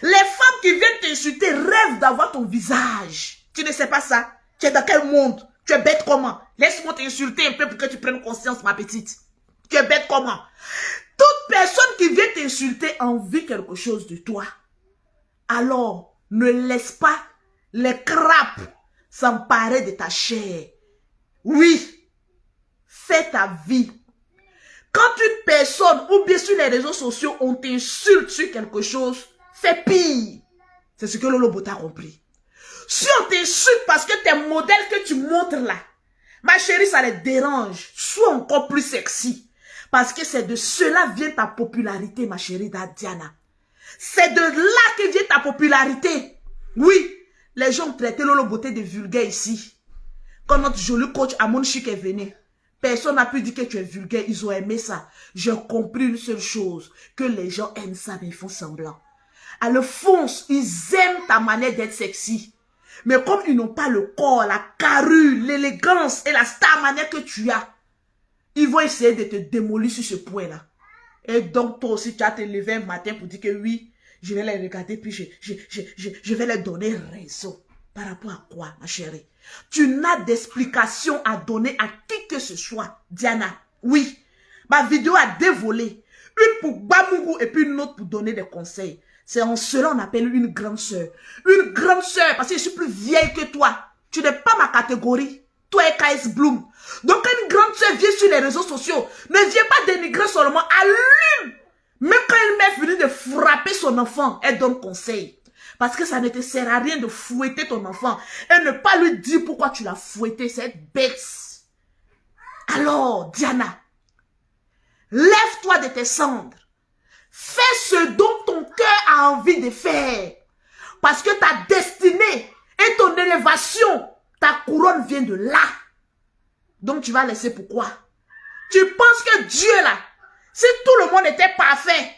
Les femmes qui viennent t'insulter rêvent d'avoir ton visage. Tu ne sais pas ça? Tu es dans quel monde? Tu es bête comment? Laisse-moi t'insulter un peu pour que tu prennes conscience, ma petite. Tu es bête comment? Toute personne qui vient t'insulter envie quelque chose de toi. Alors, ne laisse pas les crapes s'emparer de ta chair. Oui, fais ta vie. Quand une personne, ou bien sur les réseaux sociaux, on t'insulte sur quelque chose, fais pire. C'est ce que Lolo Bota a compris. Si on t'insulte parce que tes modèles que tu montres là, ma chérie, ça les dérange. Sois encore plus sexy. Parce que c'est de cela vient ta popularité, ma chérie Diana. C'est de là que vient ta popularité. Oui, les gens ont traité Lolo Bota de vulgaire ici. Quand notre joli coach Amon Chic est venu, personne n'a pu dire que tu es vulgaire. Ils ont aimé ça. J'ai compris une seule chose, que les gens aiment ça, mais ils font semblant. À le fond, ils aiment ta manière d'être sexy. Mais comme ils n'ont pas le corps, la carrure, l'élégance et la star manière que tu as, ils vont essayer de te démolir sur ce point-là. Et donc, toi aussi, tu as te levé un matin pour dire que oui, je vais les regarder, puis je vais leur donner raison. Par rapport à quoi, ma chérie? Tu n'as d'explication à donner à qui que ce soit, Diana. Oui, ma vidéo a dévolé. Une pour Bamougou et puis une autre pour donner des conseils. C'est en cela qu'on appelle une grande sœur. Une grande sœur, parce que je suis plus vieille que toi. Tu n'es pas ma catégorie. Toi et KS Bloom. Donc une grande sœur vient sur les réseaux sociaux. Ne viens pas dénigrer seulement. Allume. Même quand une mère finit de frapper son enfant, elle donne conseil. Parce que ça ne te sert à rien de fouetter ton enfant. Et ne pas lui dire pourquoi tu l'as fouetté. C'est être bête. Alors, Diana, lève-toi de tes cendres. Fais ce dont ton cœur a envie de faire. Parce que ta destinée et ton élévation, ta couronne vient de là. Donc tu vas laisser pourquoi? Tu penses que Dieu là, si tout le monde était parfait,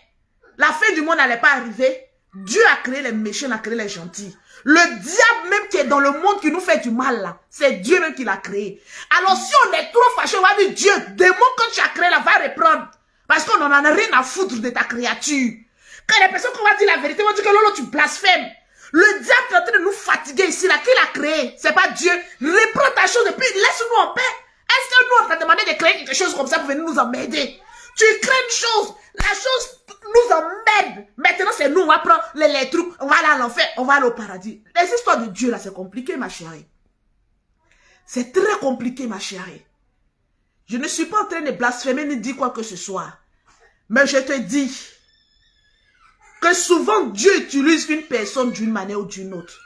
la fin du monde n'allait pas arriver? Dieu a créé les méchants, il a créé les gentils. Le diable même qui est dans le monde qui nous fait du mal là, c'est Dieu même qui l'a créé. Alors si on est trop fâché, on va dire Dieu, démon que tu as créé là, va reprendre. Parce qu'on n'en a rien à foutre de ta créature. Quand les personnes qui vont dire la vérité, vont dire que Lolo, tu blasphèmes. Le diable est en train de nous fatiguer ici, là. Qui l'a créé? C'est pas Dieu. Reprends ta chose et puis laisse-nous en paix. Est-ce que nous, on t'a demandé de créer quelque chose comme ça pour venir nous emmerder? Tu crées une chose. La chose nous emmerde. Maintenant, c'est nous, on va prendre les trucs. On va aller à l'enfer. On va aller au paradis. Les histoires de Dieu, là, c'est compliqué, ma chérie. C'est très compliqué, ma chérie. Je ne suis pas en train de blasphémer ni dire quoi que ce soit. Mais je te dis que souvent Dieu utilise une personne d'une manière ou d'une autre.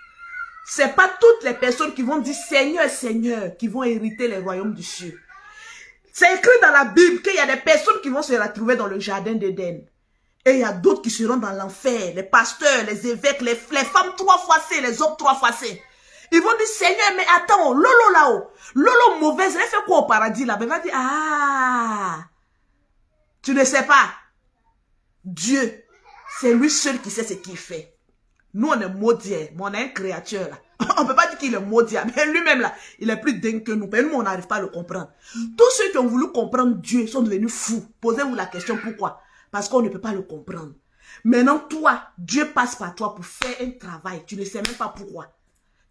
Ce n'est pas toutes les personnes qui vont dire Seigneur, Seigneur, qui vont hériter les royaumes du ciel. C'est écrit dans la Bible qu'il y a des personnes qui vont se retrouver dans le jardin d'Éden. Et il y a d'autres qui seront dans l'enfer. Les pasteurs, les évêques, les femmes 3 fois C, les hommes 3 fois C. Ils vont dire Seigneur, mais attends, Lolo là-haut. Lolo mauvaise, elle fait quoi au paradis là? Elle va dire, ah, tu ne sais pas. Dieu, c'est lui seul qui sait ce qu'il fait. Nous, on est maudits, mais on est un créature là. On ne peut pas dire qu'il est maudit, mais lui-même là, il est plus dingue que nous. Mais nous, on n'arrive pas à le comprendre. Tous ceux qui ont voulu comprendre Dieu sont devenus fous. Posez-vous la question pourquoi? Parce qu'on ne peut pas le comprendre. Maintenant, toi, Dieu passe par toi pour faire un travail. Tu ne sais même pas pourquoi.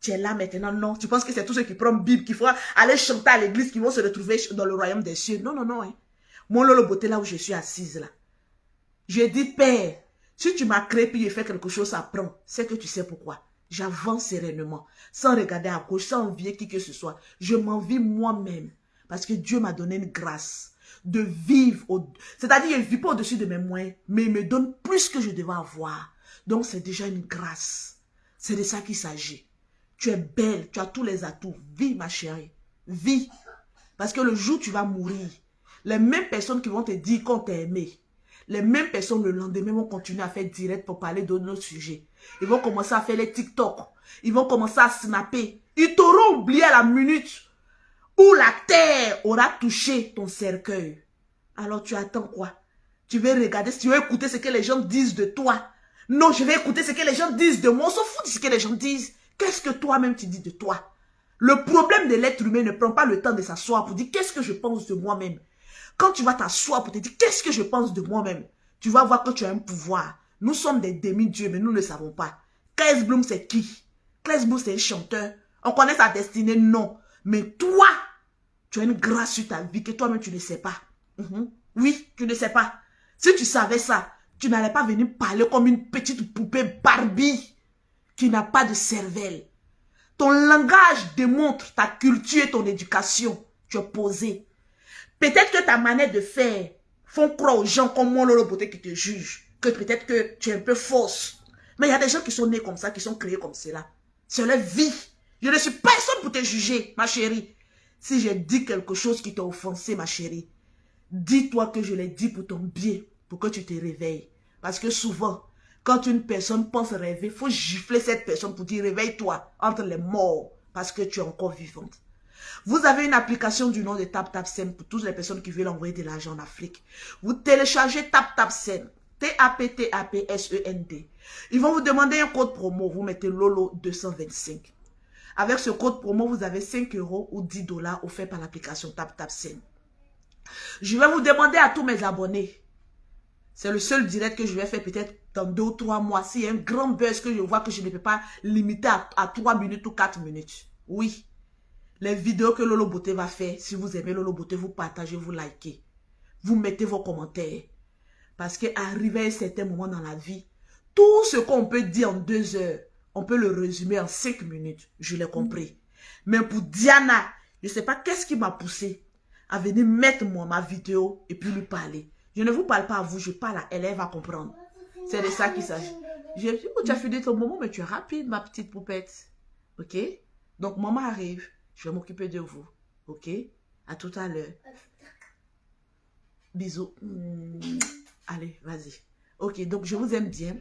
Tu es là maintenant, non. Tu penses que c'est tous ceux qui prennent Bible, qui font aller chanter à l'église, qui vont se retrouver dans le royaume des cieux. Non, non, non. Hein. Moi, Lolo Beauté, là où je suis assise là. Je dis, Père, si tu m'as créé puis j'ai fait quelque chose, ça prend. C'est que tu sais pourquoi. J'avance sereinement, sans regarder à gauche, sans envier qui que ce soit. Je m'envie moi-même. Parce que Dieu m'a donné une grâce de vivre. C'est-à-dire, il ne vit pas au-dessus de mes moyens, mais il me donne plus que je devais avoir. Donc, c'est déjà une grâce. C'est de ça qu'il s'agit. Tu es belle, tu as tous les atouts. Vis, ma chérie. Vis. Parce que le jour où tu vas mourir, les mêmes personnes qui vont te dire qu'on t'a aimé, les mêmes personnes le lendemain vont continuer à faire direct pour parler de nos sujets. Ils vont commencer à faire les TikTok. Ils vont commencer à snapper. Ils t'auront oublié à la minute où la terre aura touché ton cercueil. Alors tu attends quoi? Tu veux regarder, si tu veux écouter ce que les gens disent de toi. Non, je vais écouter ce que les gens disent de moi. On s'en fout de ce que les gens disent. Qu'est-ce que toi-même tu dis de toi? Le problème de l'être humain ne prend pas le temps de s'asseoir pour dire qu'est-ce que je pense de moi-même. Quand tu vas t'asseoir pour te dire qu'est-ce que je pense de moi-même, tu vas voir que tu as un pouvoir. Nous sommes des demi-dieux, mais nous ne savons pas. Claes Bloom, c'est qui? Claes Bloom, c'est un chanteur. On connaît sa destinée? Non. Mais toi, tu as une grâce sur ta vie que toi-même, tu ne sais pas. Oui, tu ne sais pas. Si tu savais ça, tu n'allais pas venir parler comme une petite poupée Barbie qui n'a pas de cervelle. Ton langage démontre ta culture et ton éducation. Tu es posé. Peut-être que ta manière de faire font croire aux gens comme moi, Lolo Beauté, qui te jugent, que peut-être que tu es un peu fausse. Mais il y a des gens qui sont nés comme ça, qui sont créés comme cela. C'est leur vie. Je ne suis personne pour te juger, ma chérie. Si j'ai dit quelque chose qui t'a offensé, ma chérie, dis-toi que je l'ai dit pour ton bien, pour que tu te réveilles. Parce que souvent, quand une personne pense rêver, il faut gifler cette personne pour dire réveille-toi entre les morts, parce que tu es encore vivante. Vous avez une application du nom de TapTapSend pour toutes les personnes qui veulent envoyer de l'argent en Afrique. Vous téléchargez TapTapSend, T-A-P-T-A-P-S-E-N-D. Ils vont vous demander un code promo, vous mettez Lolo 225. Avec ce code promo, vous avez 5 € ou 10 $ offerts par l'application TapTapSend. Je vais vous demander à tous mes abonnés. C'est le seul direct que je vais faire peut-être dans 2 ou 3 mois. S'il y a un grand buzz que je vois que je ne peux pas limiter à 3 minutes ou 4 minutes. Oui. Les vidéos que Lolo Beauté va faire, si vous aimez Lolo Beauté, vous partagez, vous likez. Vous mettez vos commentaires. Parce qu'arrivé à un certain moment dans la vie, tout ce qu'on peut dire en 2 heures, on peut le résumer en 5 minutes. Je l'ai compris. Mais pour Diana, je ne sais pas qu'est-ce qui m'a poussé à venir mettre ma vidéo et puis lui parler. Je ne vous parle pas à vous, je parle à elle, elle va comprendre. C'est de ça qu'il s'agit. Je dis, oh, tu as fini ton moment, mais tu es rapide, ma petite poupette. Ok? Donc, maman arrive. Je vais m'occuper de vous. Ok? À tout à l'heure. Bisous. Allez, vas-y. Ok, donc je vous aime bien.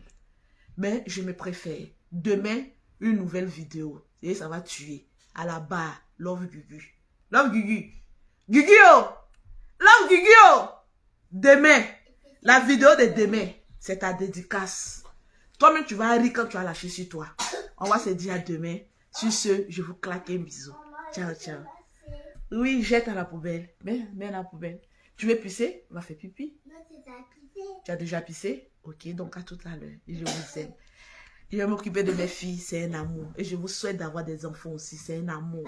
Mais je me préfère. Demain, une nouvelle vidéo. Et ça va tuer. À la barre. Love Gugu. Love Gugu. Gugu-o! Love Gugu-o! Demain. La vidéo de demain. C'est ta dédicace. Toi-même, tu vas rire quand tu vas lâcher sur toi. On va se dire à demain. Sur ce, je vous claque un bisou. Ciao, ciao. Oui, jette à la poubelle. Mets à la poubelle. Tu veux pisser? Va faire pipi. Non, tu as pissé. Tu as déjà pissé? Ok, donc à tout à l'heure. Et je vous aime. Je vais m'occuper de mes filles. C'est un amour. Et je vous souhaite d'avoir des enfants aussi. C'est un amour.